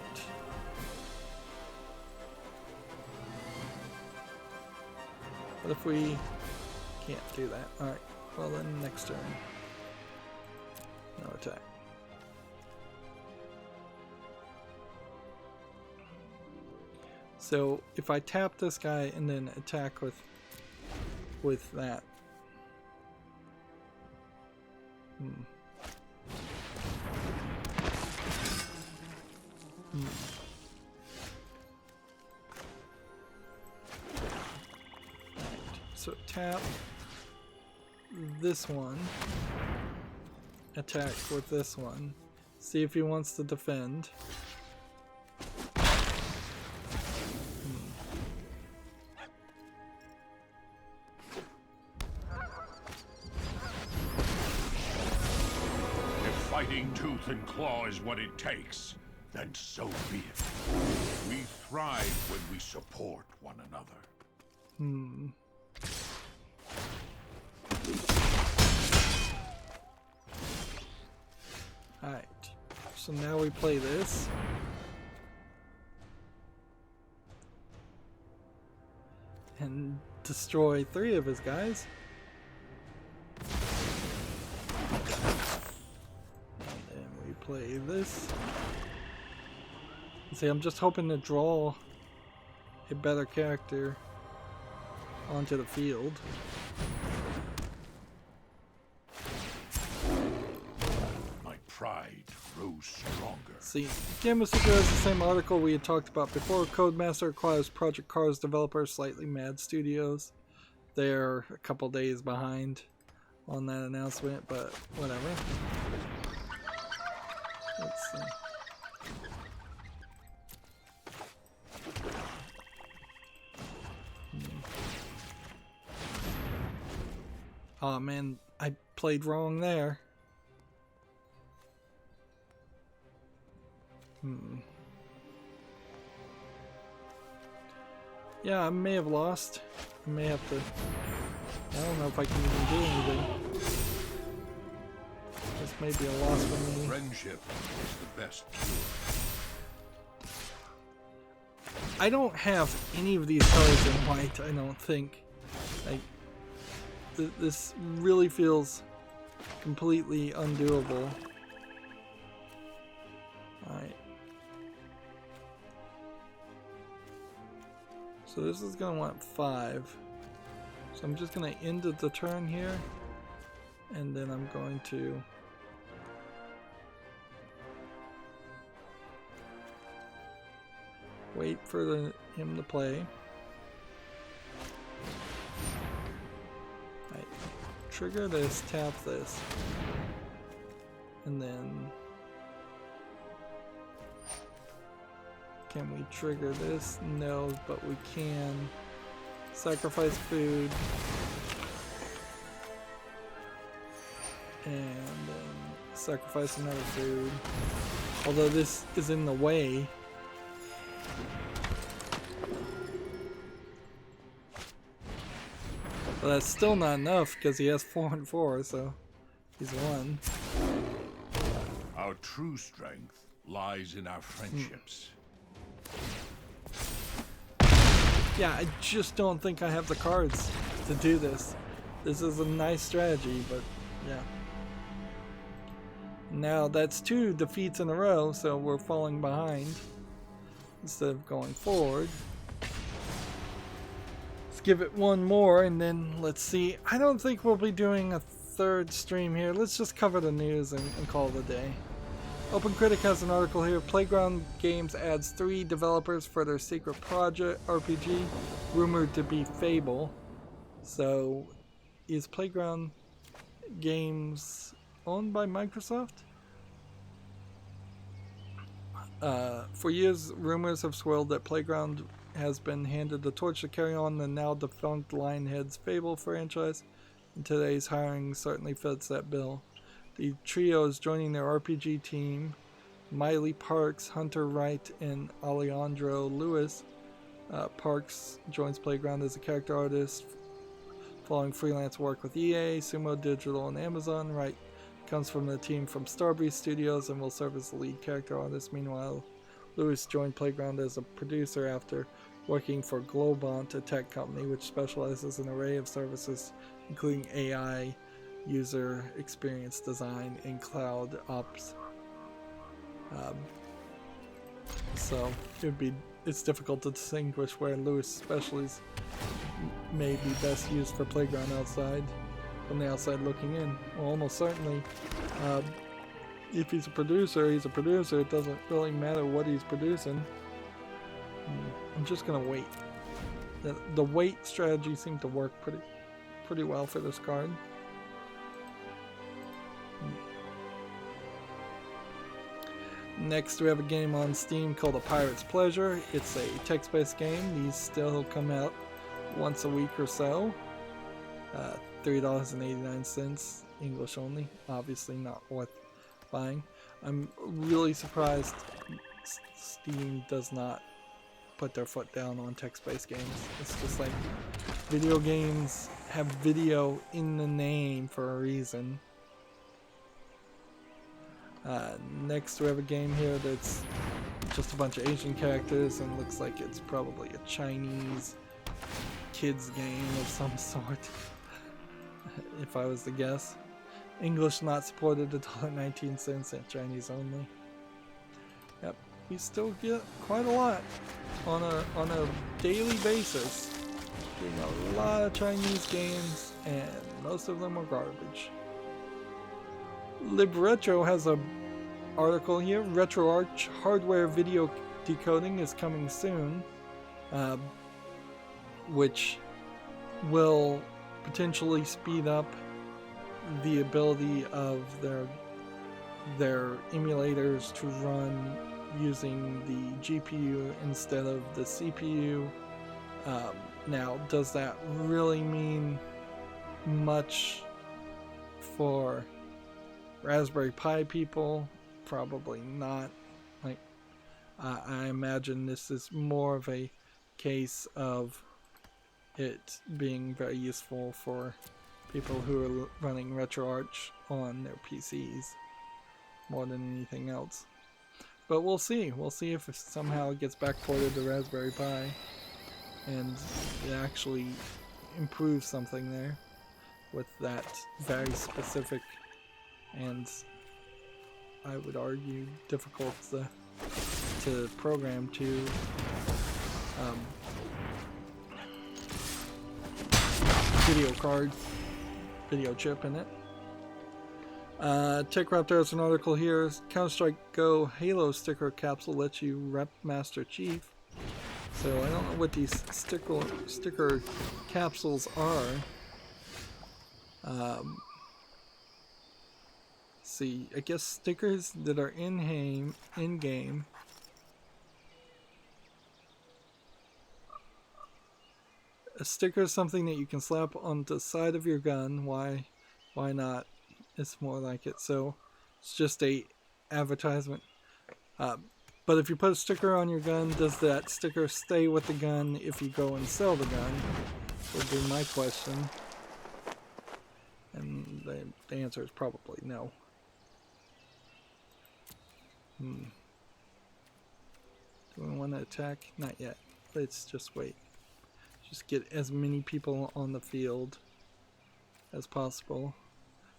What if we can't do that? Alright, well then next turn. No attack. So if I tap this guy and then attack with that. So tap this one, attack with this one, see if he wants to defend. If fighting tooth and claw is what it takes, then so be it. We thrive when we support one another. Alright, so now we play this. And destroy 3 of his guys. And then we play this. See, I'm just hoping to draw a better character onto the field. My pride grows stronger. See, Game of Secret has the same article we had talked about before. Codemaster acquires Project Cars developer Slightly Mad Studios. They're a couple days behind on that announcement, but whatever. Let's see. Oh man, I played wrong there. Yeah, I may have lost. I may have to... I don't know if I can even do anything. This may be a loss for me. Friendship is the best. I don't have any of these colors in white, I don't think. Like, this really feels completely undoable. Alright. So this is going to want 5. So I'm just going to end the turn here. And then I'm going to... wait for him to play. Right. Trigger this, tap this. And then can we trigger this? No, but we can sacrifice food. And then sacrifice another food. Although this is in the way. But that's still not enough because he has 4 and 4, so he's 1. Our true strength lies in our friendships. Yeah, I just don't think I have the cards to do this. This is a nice strategy, but yeah. Now that's 2 defeats in a row, so we're falling behind instead of going forward. Let's give it one more and then let's see. I don't think we'll be doing a 3rd stream here. Let's just cover the news and call it a day. OpenCritic has an article here. Playground Games adds 3 developers for their secret project RPG, rumored to be Fable. So, is Playground Games owned by Microsoft? For years, rumors have swirled that Playground has been handed the torch to carry on the now defunct Lionhead's Fable franchise, and today's hiring certainly fits that bill. The trio is joining their RPG team. Miley Parks, Hunter Wright, and Alejandro Lewis. Parks joins Playground as a character artist, following freelance work with EA, Sumo Digital, and Amazon. Wright comes from the team from Starbreeze Studios and will serve as the lead character artist. Meanwhile, Lewis joined Playground as a producer after working for Globant, a tech company which specializes in an array of services, including AI, user experience design, and cloud ops. So it's difficult to distinguish where Lewis' specialties may be best used for Playground outside, from the outside looking in. Well, almost certainly, if he's a producer, he's a producer. It doesn't really matter what he's producing. I'm just gonna wait. The wait strategy seemed to work pretty well for this card. Next, we have a game on Steam called A Pirate's Pleasure. It's a text-based game. These still come out once a week or so. $3.89, English only. Obviously not worth buying. I'm really surprised Steam does not put their foot down on text-based games. It's just like video games have video in the name for a reason. Next we have a game here that's just a bunch of Asian characters and looks like it's probably a Chinese kids game of some sort, if I was to guess. English not supported, $1.19 and Chinese only. Yep, we still get quite a lot on a daily basis. Getting a lot of Chinese games and most of them are garbage. LibRetro has a article here. RetroArch hardware video decoding is coming soon, which will potentially speed up the ability of their emulators to run using the GPU instead of the CPU. Now, does that really mean much for Raspberry Pi people? Probably not. Like, I imagine this is more of a case of it being very useful for people who are running RetroArch on their PCs more than anything else. But we'll see. We'll see if somehow it gets backported to Raspberry Pi and it actually improves something there with that very specific and, I would argue, difficult to program to video chip in it. TechRaptor has an article here. Counter-Strike Go Halo sticker capsule lets you rep Master Chief. So I don't know what these sticker capsules are. see. I guess stickers that are in game. A sticker is something that you can slap on the side of your gun. Why not? It's more like it. So it's just a advertisement. But if you put a sticker on your gun, does that sticker stay with the gun if you go and sell the gun? Would be my question. And the answer is probably no. Do we want to attack? Not yet. Let's just wait. Just get as many people on the field as possible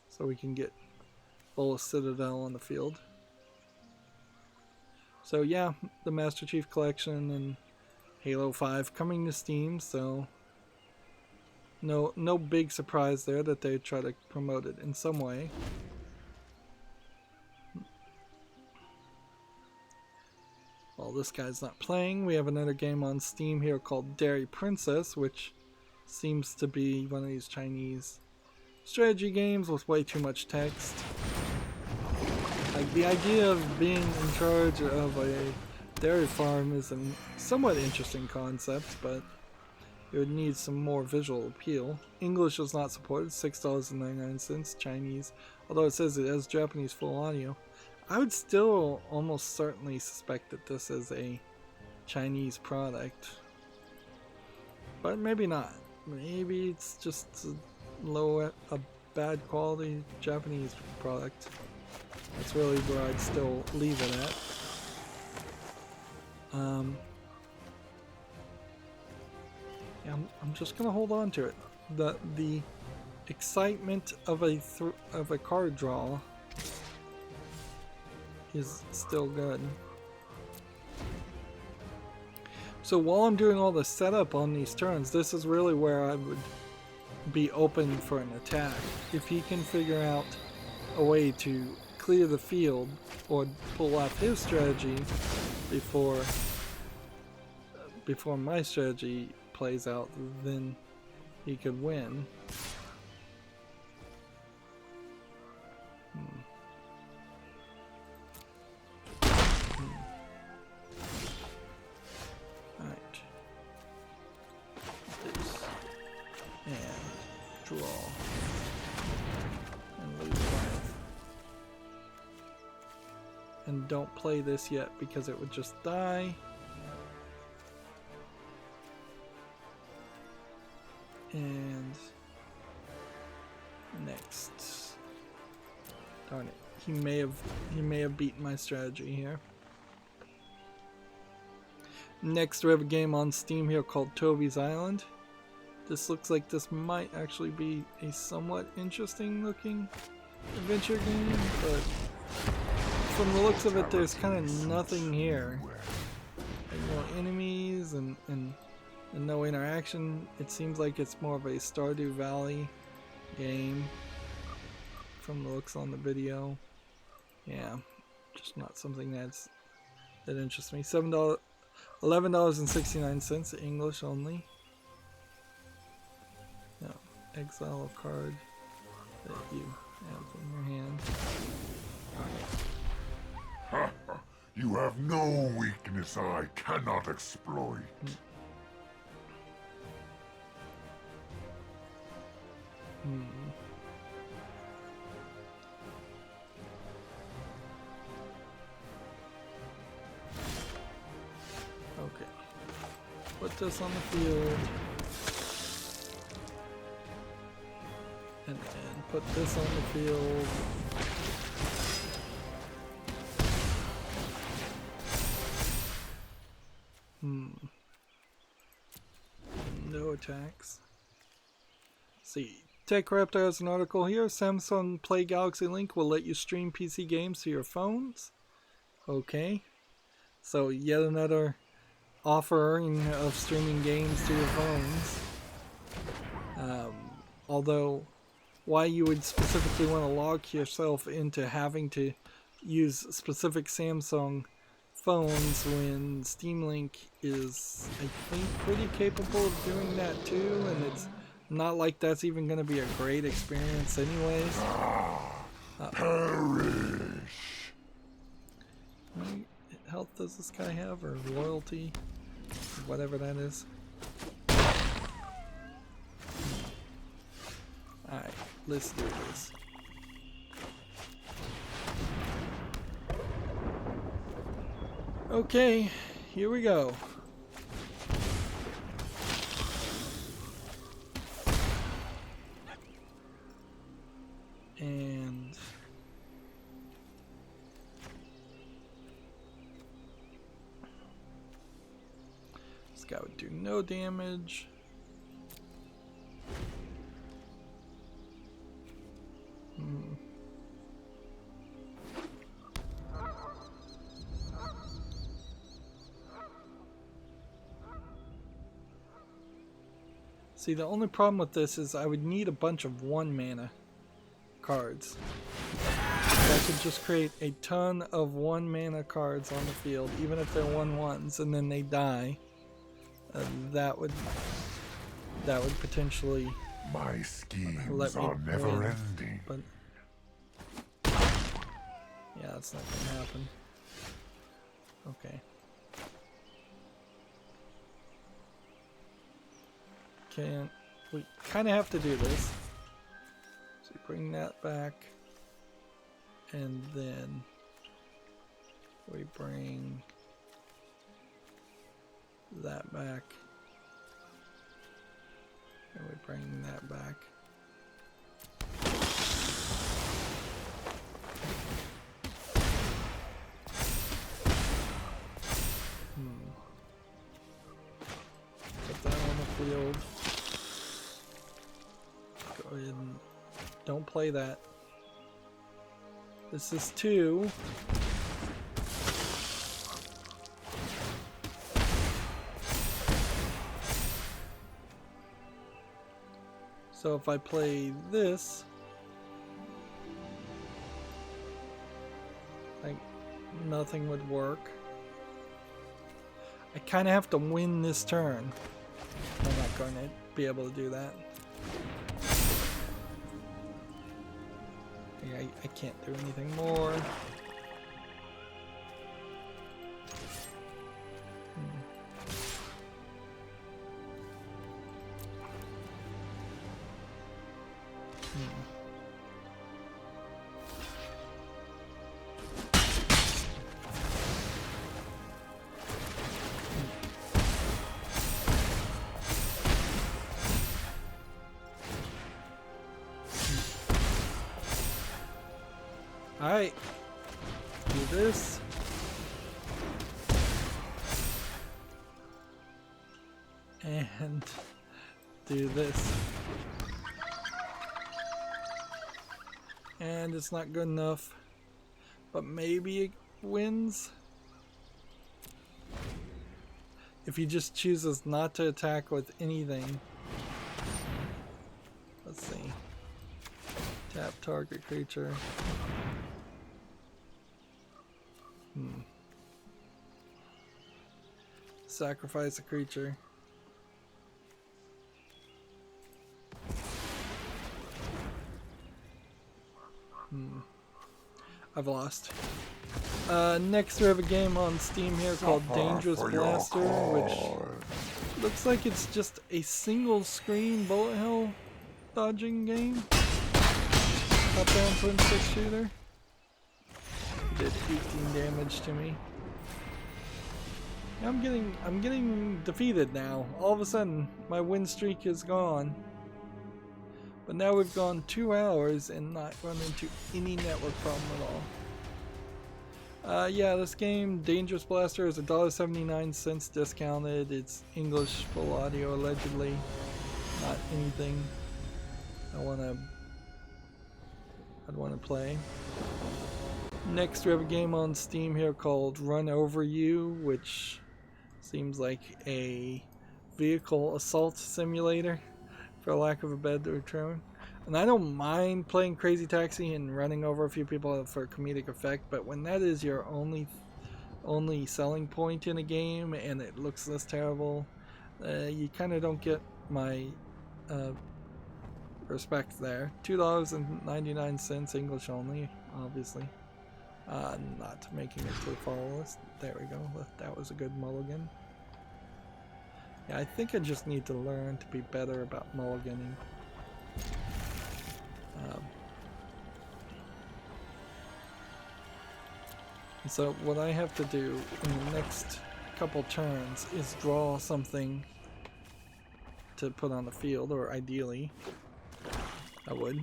so we can get full Citadel on the field. So yeah, the Master Chief Collection and Halo 5 coming to Steam, so no big surprise there that they try to promote it in some way. While this guy's not playing, we have another game on Steam here called Dairy Princess, which seems to be one of these Chinese strategy games with way too much text. Like, the idea of being in charge of a dairy farm is a somewhat interesting concept, but it would need some more visual appeal. English is not supported, $6.99, Chinese, although it says it has Japanese full audio. I would still almost certainly suspect that this is a Chinese product, but maybe not. Maybe it's just a bad quality Japanese product. That's really where I'd still leave it at. Yeah, I'm just gonna hold on to it. The excitement of a card draw is still good. So while I'm doing all the setup on these turns, this is really where I would be open for an attack. If he can figure out a way to clear the field or pull off his strategy before my strategy plays out, then he could win. Alright. This. And draw. And lose life. And don't play this yet because it would just die. And next. Darn it. He may have beaten my strategy here. Next we have a game on Steam here called Toby's Island. This looks like this might actually be a somewhat interesting looking adventure game, but from the looks of it there's kind of nothing here. Like no enemies and no interaction. It seems like it's more of a Stardew Valley game from the looks on the video. Yeah, just not something that interests me. $11.69 English only. No, exile a card that you have in your hand. You have no weakness I cannot exploit. Okay. Put this on the field. And put this on the field. No attacks. See. TechRaptor has an article here. Samsung Play Galaxy Link will let you stream PC games to your phones. Okay. So yet another offering of streaming games to your phones. Although, why you would specifically want to lock yourself into having to use specific Samsung phones when Steam Link is, I think, pretty capable of doing that too, and it's not like that's even going to be a great experience anyways. Perish. How many health does this guy have, or loyalty? Whatever that is. Alright, let's do this. Okay, here we go. And this guy would do no damage. See, the only problem with this is I would need a bunch of 1 mana cards. So I could just create a ton of 1 mana cards on the field, even if they're 1/1s, and then they die. That would potentially My schemes let me are never win, ending. but yeah, that's not gonna happen. Okay. We kind of have to do this. So bring that back, and then we bring that back, and we bring that back. Put that on the field. Go ahead and don't play that. This is 2. So if I play this, like, nothing would work. I kind of have to win this turn. I'm not going to be able to do that. I can't do anything more. Alright, do this. And do this. And it's not good enough, but maybe it wins. If he just chooses not to attack with anything. Let's see. Tap target creature. Sacrifice a creature. I've lost. Next we have a game on Steam here called Dangerous Blaster, which looks like it's just a single screen bullet hell dodging game. Top down twin stick shooter. Did 18 damage to me. I'm getting defeated now. All of a sudden, my win streak is gone. But now we've gone 2 hours and not run into any network problem at all. Yeah, this game, Dangerous Blaster, is $1.79 discounted. It's English full audio, allegedly. Not anything I'd want to play. Next, we have a game on Steam here called Run Over You, which seems like a vehicle assault simulator, for lack of a better term. And I don't mind playing Crazy Taxi and running over a few people for comedic effect, but when that is your only selling point in a game and it looks this terrible, you kind of don't get my respect there. $2.99 English only, obviously. Not making it to the follow list. There we go. That was a good mulligan. Yeah, I think I just need to learn to be better about mulliganing. So what I have to do in the next couple turns is draw something to put on the field, or ideally I would.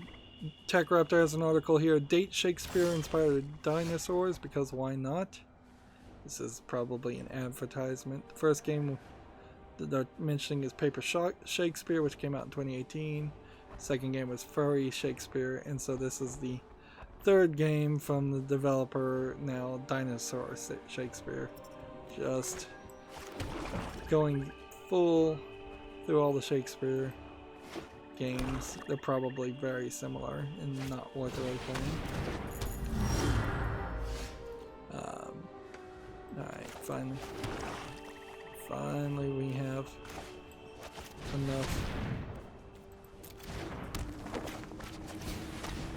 Tech Raptor has an article here, date Shakespeare-inspired dinosaurs, because why not? This is probably an advertisement. The first game that they're mentioning is Paper Shakespeare, which came out in 2018. Second game was Furry Shakespeare, and so this is the third game from the developer, now Dinosaur Shakespeare. Just going full through all the Shakespeare games. They're probably very similar and not worth really playing. Alright, finally we have enough.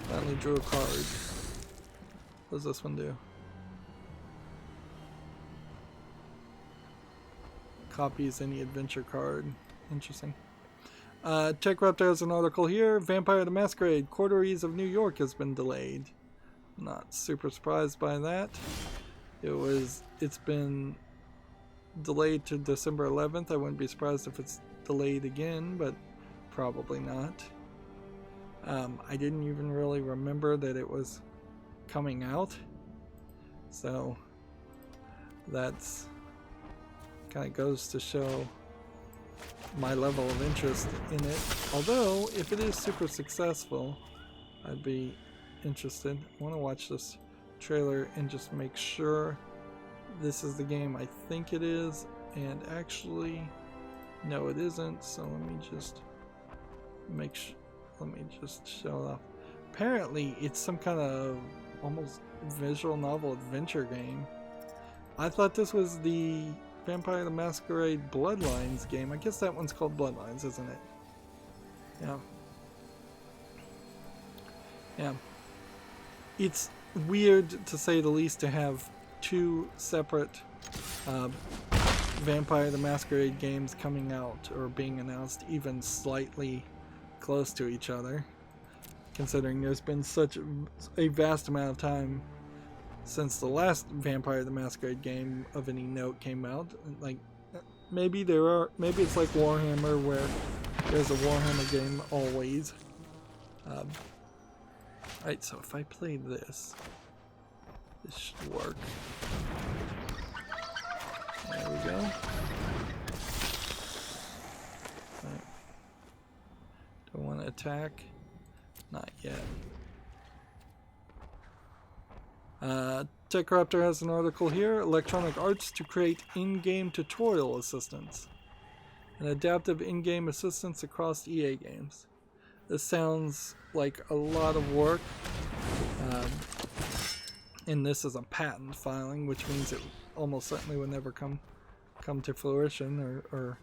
Finally drew a card. What does this one do? Copies any adventure card. Interesting. Tech Raptor has an article here. Vampire the Masquerade, Quarteries of New York has been delayed. Not super surprised by that. It's been delayed to December 11th. I wouldn't be surprised if it's delayed again, but probably not. I didn't even really remember that it was coming out, so that's kind of goes to show my level of interest in it. Although if it is super successful, I'd be interested. I want to watch this trailer and just make sure this is the game I think it is, and actually no, it isn't. So let me just show it off. Apparently it's some kind of almost visual novel adventure game. I thought this was the Vampire the Masquerade Bloodlines game. I guess that one's called Bloodlines, isn't it? Yeah. Yeah. It's weird, to say the least, to have two separate Vampire the Masquerade games coming out or being announced even slightly close to each other, considering there's been such a vast amount of time since the last Vampire the Masquerade game of any note came out. Like, maybe it's like Warhammer, where there's a Warhammer game always. Right, so if I play this should work. There we go. Right. Do I want to attack? Not yet. Tech Raptor has an article here. Electronic Arts to create in-game tutorial assistance and adaptive in-game assistance across EA games. This sounds like a lot of work. And this is a patent filing, which means it almost certainly would never come to fruition or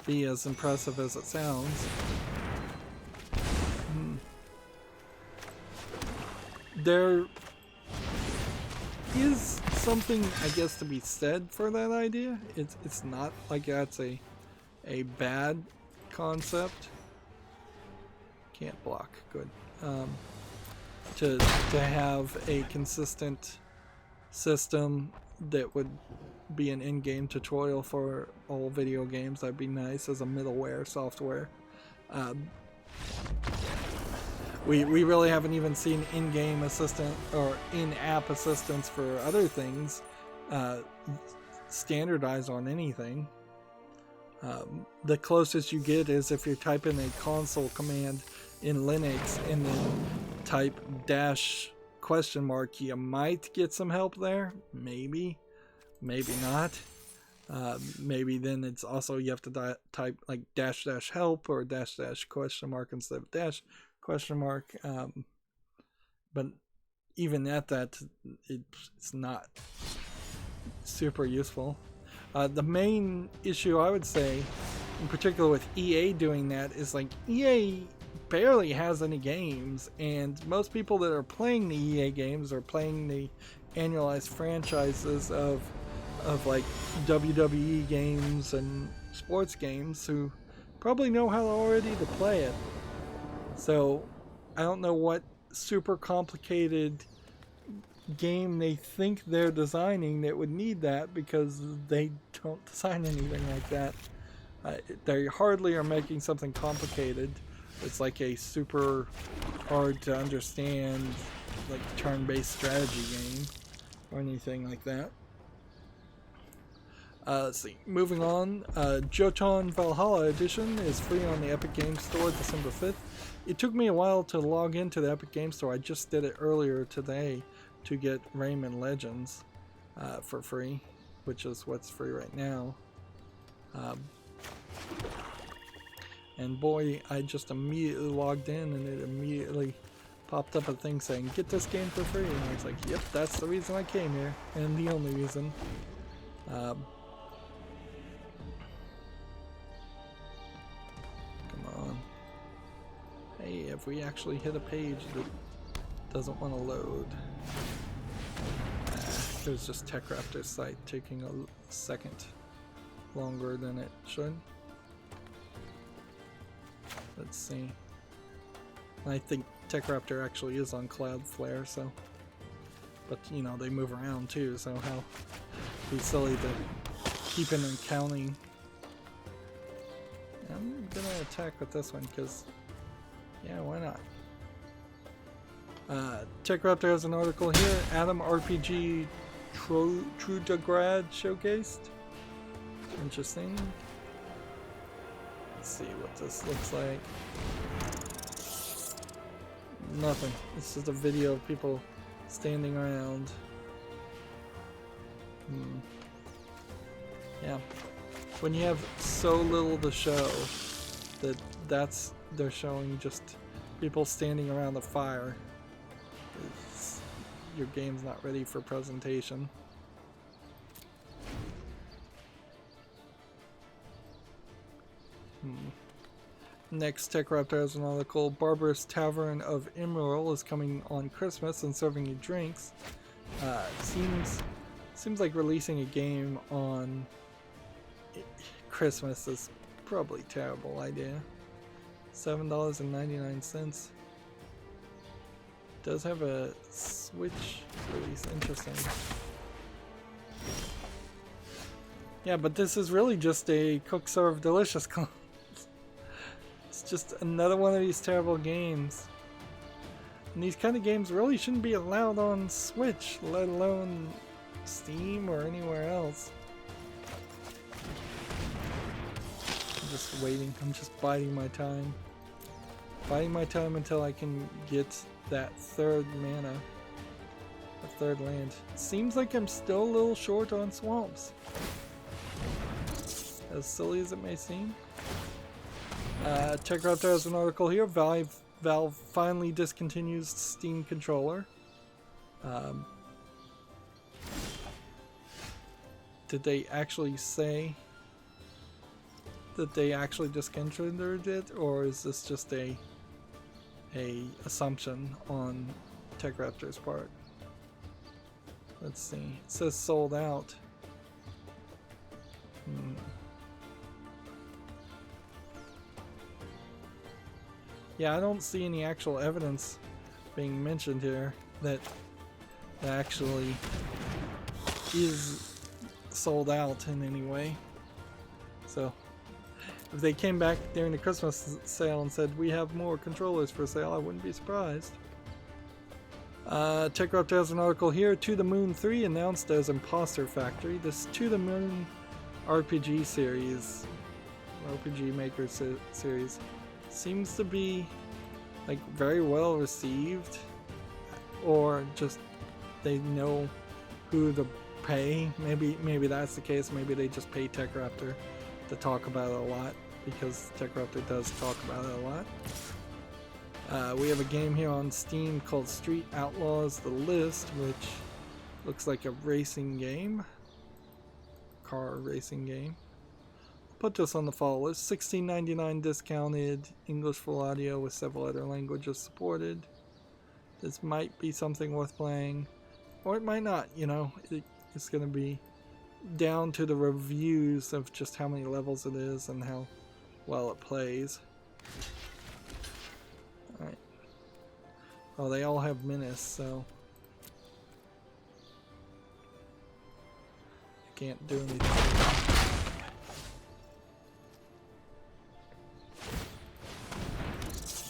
be as impressive as it sounds. There is something, I guess, to be said for that idea. It's not like that's a bad concept. Can't block. Good. To have a consistent system that would be an in-game tutorial for all video games, that'd be nice as a middleware software. We really haven't even seen in-game assistant or in-app assistance for other things standardized on anything. The closest you get is if you're typing a console command in Linux and then type -? You might get some help there. Maybe not. Maybe then it's also you have to type like --help or --? Instead of --? But even at that, it's not super useful. The main issue, I would say, in particular with EA doing that, is like EA barely has any games, and most people that are playing the EA games are playing the annualized franchises of like WWE games and sports games, who probably know how already to play it. So I don't know what super complicated game they think they're designing that would need that, because they don't design anything like that. They hardly are making something complicated. It's like a super hard to understand, like turn-based strategy game or anything like that. Let's see. Moving on, Jotun Valhalla Edition is free on the Epic Games Store December 5th. It took me a while to log into the Epic Games Store. I just did it earlier today to get Rayman Legends for free, which is what's free right now. And boy, I just immediately logged in and it immediately popped up a thing saying, get this game for free. And I was like, yep, that's the reason I came here, and the only reason. Come on. Hey, if we actually hit a page that doesn't want to load. It was just TechRaptor's site taking a second longer than it should. Let's see. I think TechRaptor actually is on Cloudflare, so. But, you know, they move around too, so how be silly to keep in accounting. I'm gonna attack with this one, because, yeah, why not? TechRaptor has an article here. Atom RPG Trudegrad showcased. Interesting. Let's see what this looks like. Nothing. It's just a video of people standing around. Yeah. When you have so little to show, they're showing just people standing around the fire. Your game's not ready for presentation. Next, TechRaptor has an article. Barbarous Tavern of Emerald is coming on Christmas and serving you drinks. Seems like releasing a game on Christmas is probably a terrible idea. $7.99. Does have a Switch release. Interesting. Yeah, but this is really just a Cook Serve Delicious clone. It's just another one of these terrible games. And these kind of games really shouldn't be allowed on Switch, let alone Steam or anywhere else. I'm just waiting. I'm just biding my time. Biding my time until I can get that third mana. The third land. Seems like I'm still a little short on swamps. As silly as it may seem. TechRaptor has an article here. Valve finally discontinues Steam controller. Did they actually say that they actually discontinued it, or is this just a assumption on TechRaptor's part? Let's see. It says sold out. Yeah, I don't see any actual evidence being mentioned here that actually is sold out in any way. So if they came back during the Christmas sale and said we have more controllers for sale, I wouldn't be surprised. TechRaptor has an article here. To the Moon 3 announced as Imposter Factory. This To the Moon RPG series, RPG Maker series, seems to be like very well received, or just they know who to pay. Maybe that's the case. Maybe they just pay TechRaptor to talk about it a lot, because TechRaptor does talk about it a lot. We have a game here on Steam called Street Outlaws The List, which looks like a racing game, car racing game. put this on the follow list. $16.99 discounted, English full audio with several other languages supported. This might be something worth playing, or it might not, you know. It's going to be down to the reviews of just how many levels it is and how well it plays. Alright. Oh, they all have menace, so you can't do anything.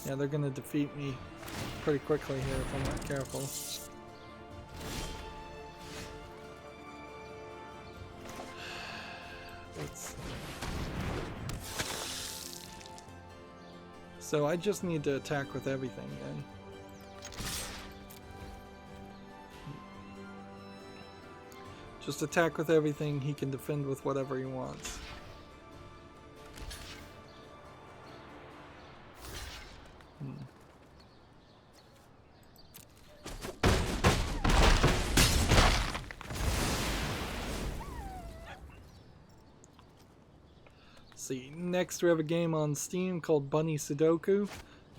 Yeah, they're gonna defeat me pretty quickly here if I'm not careful. So I just need to attack with everything then. Just attack with everything, he can defend with whatever he wants. See, next we have a game on Steam called Bunny Sudoku,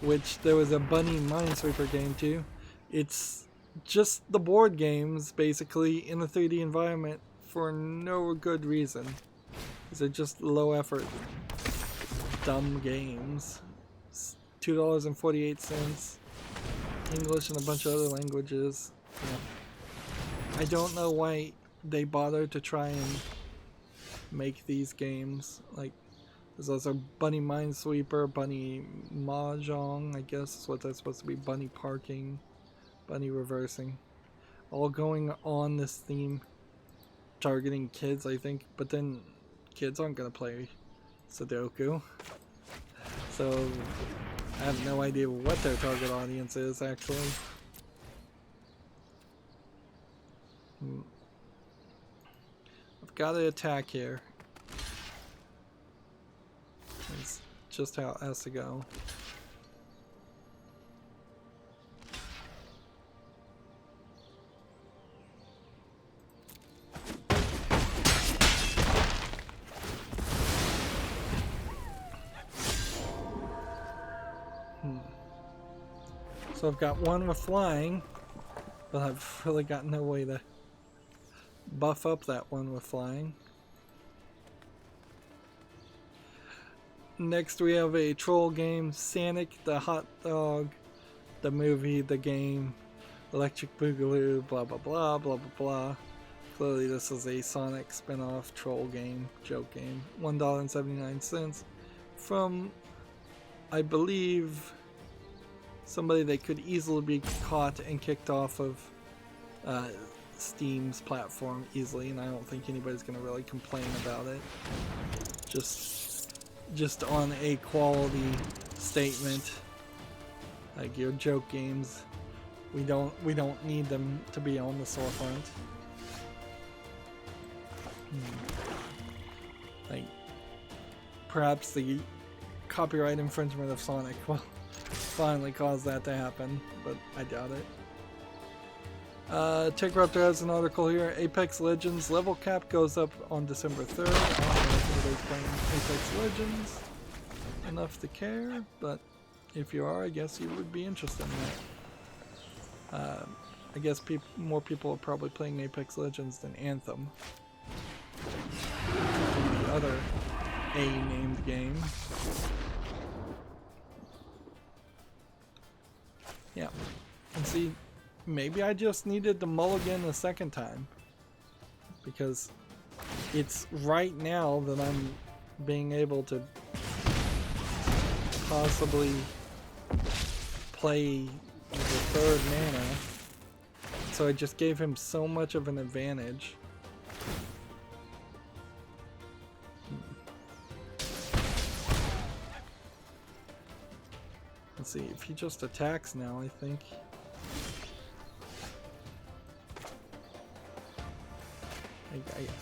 which there was a Bunny Minesweeper game too. It's just the board games basically in a 3D environment for no good reason. These are just low effort, dumb games. It's $2.48, English and a bunch of other languages. Yeah. I don't know why they bothered to try and make these games. Like, there's also Bunny Minesweeper, Bunny Mahjong, I guess is what that's supposed to be, Bunny Parking, Bunny Reversing. All going on this theme, targeting kids, I think, but then kids aren't going to play Sudoku. So, I have no idea what their target audience is, actually. I've got to attack here. It's just how it has to go. So I've got one with flying, but I've really got no way to buff up that one with flying. Next we have a troll game, Sonic the Hot Dog, the movie, the game, Electric Boogaloo, blah blah blah blah blah blah. Clearly this is a Sonic spin-off troll game, joke game. $1.79 from, I believe, somebody that could easily be caught and kicked off of Steam's platform easily, and I don't think anybody's going to really complain about it. Just on a quality statement, like your joke games, we don't need them to be on the storefront. Like, perhaps the copyright infringement of Sonic will finally cause that to happen, but I doubt it. TechRaptor has an article here. Apex Legends level cap goes up on December 3rd. I don't know if anybody's playing Apex Legends enough to care, but if you are, I guess you would be interested in that. I guess more people are probably playing Apex Legends than Anthem, the other A-named game. Yeah, and see, maybe I just needed to mulligan a second time, because it's right now that I'm being able to possibly play the third mana, so I just gave him so much of an advantage. Let's see, if he just attacks now, I think.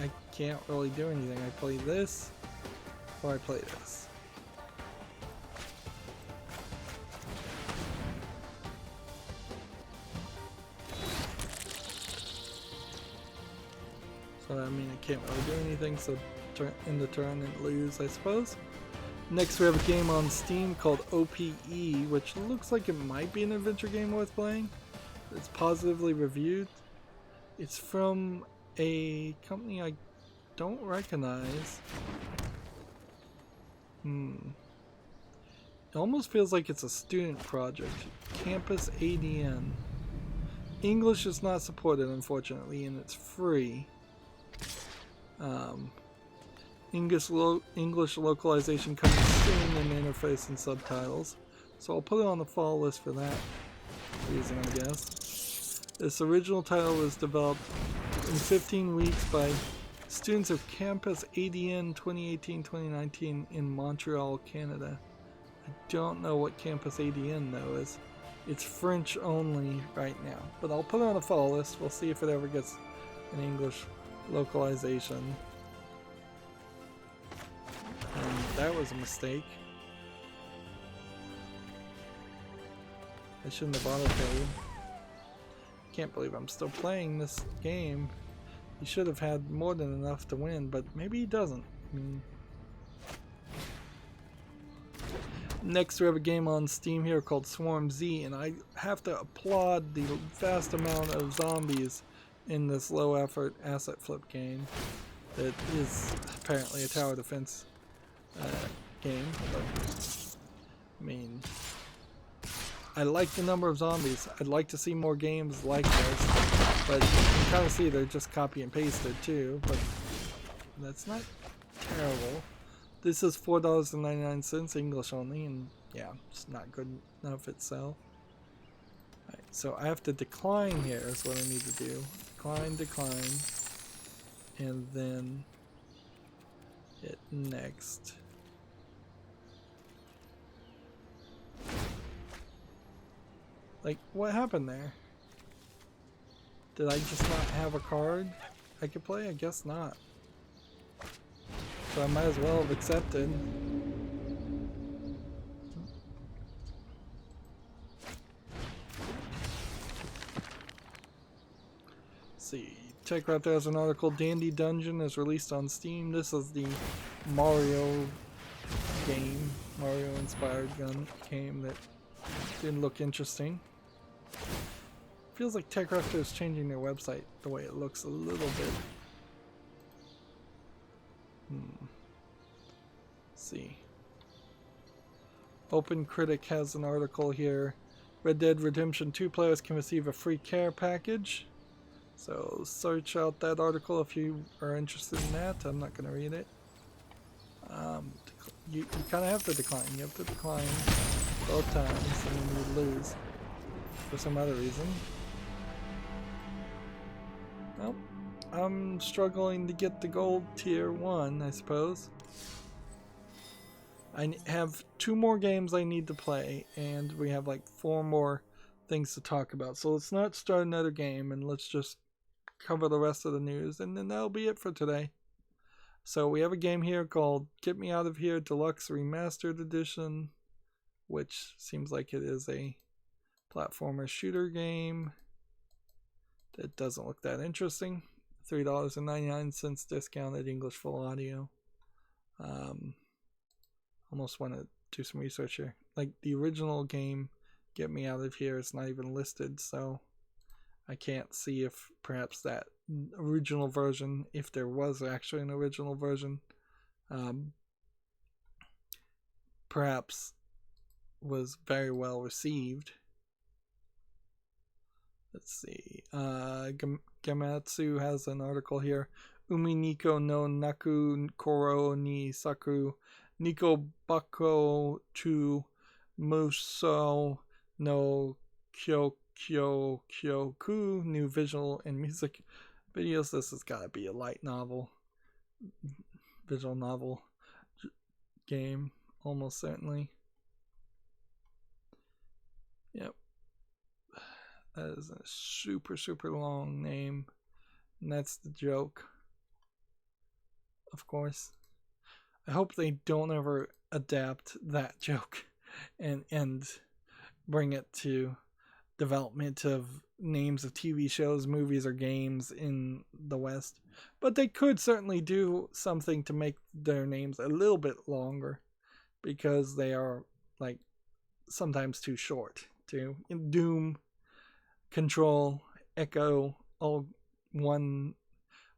I can't really do anything. I play this, or I play this. So I mean, I can't really do anything, so in the turn and lose, I suppose. Next, we have a game on Steam called OPE, which looks like it might be an adventure game worth playing. It's positively reviewed. It's from a company I don't recognize. It almost feels like it's a student project. Campus ADN. English is not supported, unfortunately, and it's free. English localization coming soon in interface and subtitles. So I'll put it on the fall list for that reason, I guess. This original title was developed in 15 weeks by students of Campus ADN 2018-2019 in Montreal, Canada. I don't know what Campus ADN though is. It's French only right now, but I'll put it on the fall list. We'll see if it ever gets an English localization. And that was a mistake. I shouldn't have auto-paid. Can't believe I'm still playing this game. He should have had more than enough to win, but maybe he doesn't. Next, we have a game on Steam here called Swarm Z, and I have to applaud the vast amount of zombies in this low-effort asset flip game. That is apparently a tower defense game, but I mean, I like the number of zombies. I'd like to see more games like this, but you can kind of see they're just copy and pasted too, but that's not terrible. This is $4.99 English only, and yeah, it's not good enough itself. Alright, so I have to decline here is what I need to do. Decline, and then hit next. Like, what happened there? Did I just not have a card I could play? I guess not. So I might as well have accepted. Let's see. TechCraft has an article. Dandy Dungeon is released on Steam. This is the Mario game. Mario inspired game that didn't look interesting. Feels like TechCraft is changing their website the way it looks a little bit. Let's see. Open Critic has an article here. Red Dead Redemption 2 players can receive a free care package. So search out that article if you are interested in that. I'm not going to read it. You kind of have to decline. You have to decline both times and then you lose for some other reason. Well, I'm struggling to get the gold tier 1, I suppose. I have 2 more games I need to play, and we have like 4 more things to talk about. So let's not start another game, and let's just cover the rest of the news, and then that'll be it for today. So we have a game here called Get Me Out of Here Deluxe Remastered Edition, which seems like it is a platformer shooter game. That doesn't look that interesting. $3.99 discounted English full audio. Almost want to do some research here. Like the original game, Get Me Out of Here, is not even listed, so I can't see if perhaps that original version, if there was actually an original version, perhaps was very well received. Let's see. Gamatsu has an article here. Umi Niko no Naku Koro ni Saku Niko Bako to Muso no Kyoku. New visual and music videos. This has got to be a light novel. Visual novel game. Almost certainly. Yep. That is a super, super long name. And that's the joke. Of course. I hope they don't ever adapt that joke and bring it to development of names of TV shows, movies, or games in the West. But they could certainly do something to make their names a little bit longer, because they are like sometimes too short. Too. Doom, Control, Echo, all one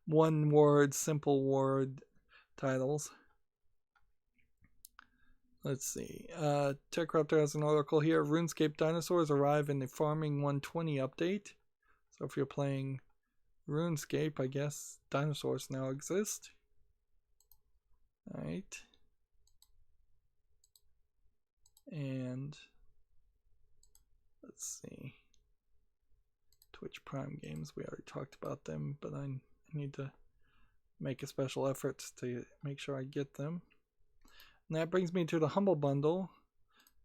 word, simple word titles. Let's see. TechRaptor has an article here. RuneScape dinosaurs arrive in the Farming 120 update. So if you're playing RuneScape, I guess dinosaurs now exist. Alright. And let's see. Twitch Prime games, we already talked about them, but I need to make a special effort to make sure I get them. And that brings me to the Humble Bundle.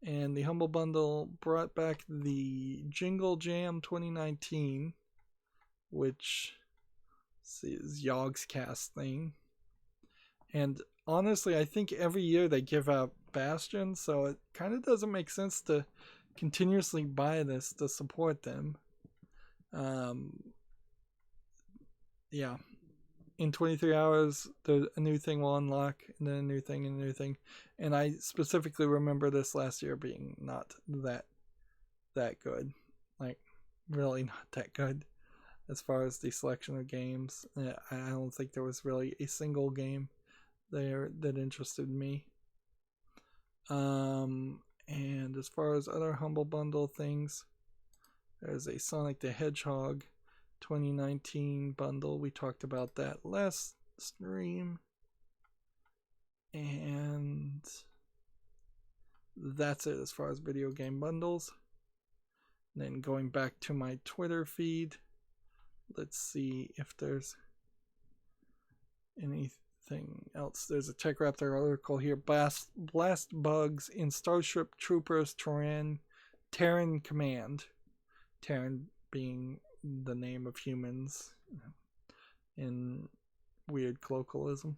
And the Humble Bundle brought back the Jingle Jam 2019, which is Yogg's Cast thing. And honestly, I think every year they give out Bastion, so it kind of doesn't make sense to continuously buy this to support them. Yeah. In 23 hours, a new thing will unlock, and then a new thing, and a new thing. And I specifically remember this last year being not that good. Like, really not that good as far as the selection of games. I don't think there was really a single game there that interested me. And as far as other Humble Bundle things, there's a Sonic the Hedgehog 2019 bundle. We talked about that last stream. And that's it as far as video game bundles. And then going back to my Twitter feed, let's see if there's anything else. There's a TechRaptor article here. Blast bugs in Starship Troopers Terran Command. Terran being the name of humans in weird colloquialism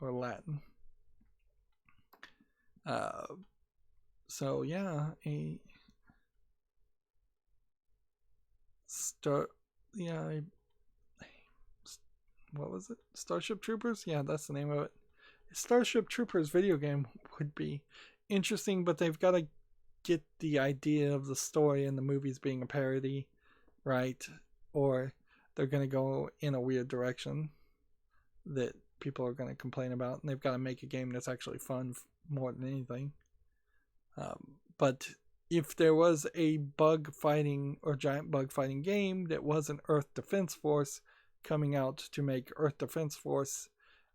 or Latin. So yeah, what was it? Starship Troopers? Yeah, that's the name of it. Starship Troopers video game would be interesting, but they've got to get the idea of the story and the movies being a parody right, or they're going to go in a weird direction that people are going to complain about, and they've got to make a game that's actually fun more than anything. But if there was a bug fighting or giant bug fighting game that wasn't Earth Defense Force coming out to make Earth Defense Force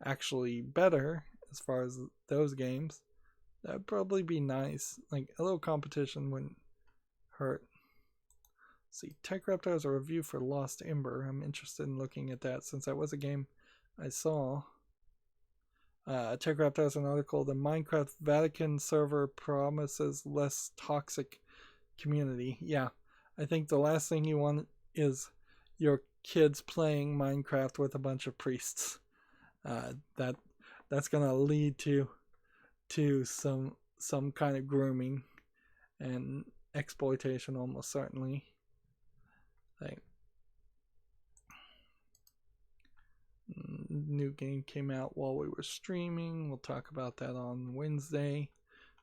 actually better as far as those games, that'd probably be nice. Like, a little competition wouldn't hurt. See, TechRaptor has a review for Lost Ember. I'm interested in looking at that since that was a game I saw. TechRaptor has an article. The Minecraft Vatican server promises less toxic community. Yeah, I think the last thing you want is your kids playing Minecraft with a bunch of priests. That's gonna lead to some kind of grooming and exploitation, almost certainly. Like, new game came out while we were streaming. We'll talk about that on Wednesday.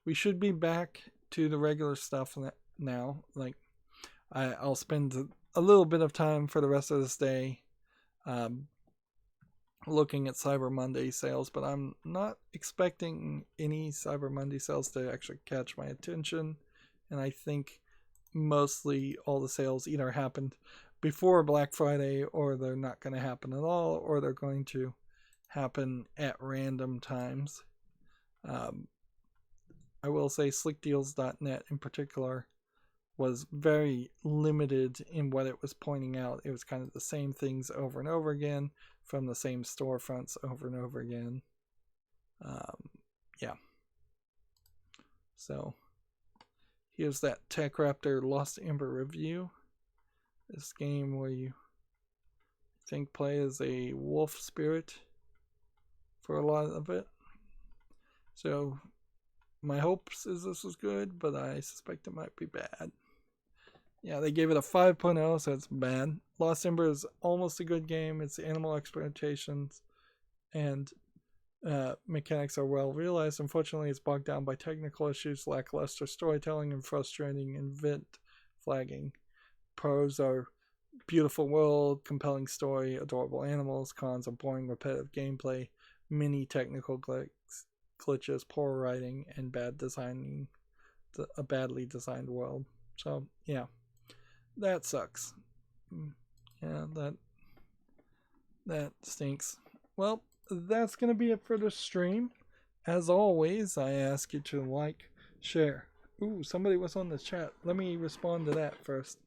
We should be back to the regular stuff now. Like, I'll spend a little bit of time for the rest of this day looking at Cyber Monday sales, but I'm not expecting any Cyber Monday sales to actually catch my attention. And I think mostly all the sales either happened before Black Friday, or they're not going to happen at all, or they're going to happen at random times. I will say slickdeals.net in particular was very limited in what it was pointing out. It was kind of the same things over and over again from the same storefronts over and over again. Yeah. So here's that TechRaptor Lost Ember review. This game where you play as a wolf spirit for a lot of it. So my hopes is this is good, but I suspect it might be bad. Yeah, they gave it a 5.0, so it's bad. Lost Ember is almost a good game. Its animal exploitations and mechanics are well realized. Unfortunately, it's bogged down by technical issues, lackluster storytelling, and frustrating event flagging. Pros are beautiful world, compelling story, adorable animals. Cons are boring, repetitive gameplay, many technical glitches, poor writing, and bad designing. A badly designed world. So yeah, that sucks. Yeah, that stinks. Well, that's gonna be it for the stream. As always, I ask you to like, share. Ooh, somebody was on the chat. Let me respond to that first.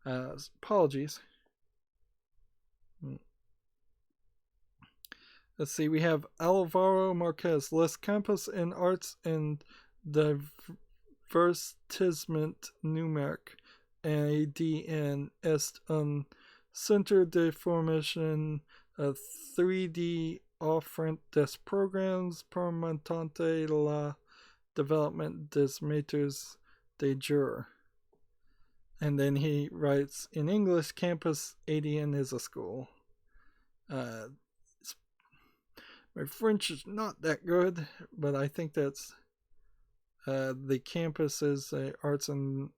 Apologies. Let's see, we have Alvaro Marquez. Les Campos in Arts and Divertissement Numeric. ADN est un centre de formation a 3D offrent des programmes permettant la development des méthodes de jeu. And then he writes, in English, Campus ADN is a school. My French is not that good, but I think that's the campus is arts and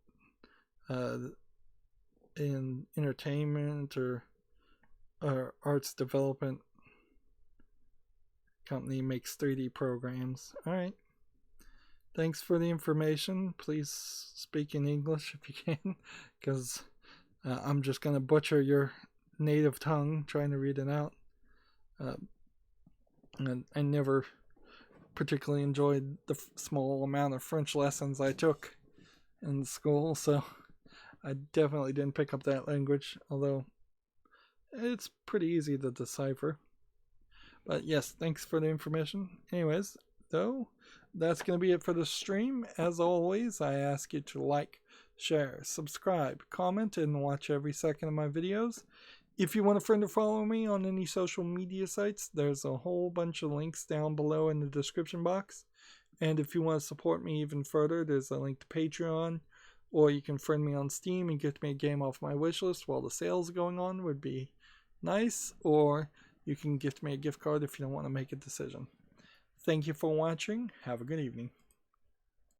in entertainment or arts development company makes 3D programs. All right. Thanks for the information. Please speak in English if you can, because I'm just going to butcher your native tongue trying to read it out. And I never particularly enjoyed the small amount of French lessons I took in school, so I definitely didn't pick up that language, although it's pretty easy to decipher. But yes, thanks for the information. Anyways, though, that's going to be it for the stream. As always, I ask you to like, share, subscribe, comment, and watch every second of my videos. If you want a friend to follow me on any social media sites, there's a whole bunch of links down below in the description box. And if you want to support me even further, there's a link to Patreon, or you can friend me on Steam and get me a game off my wishlist while the sale's going on would be nice, or you can gift me a gift card if you don't want to make a decision. Thank you for watching. Have a good evening.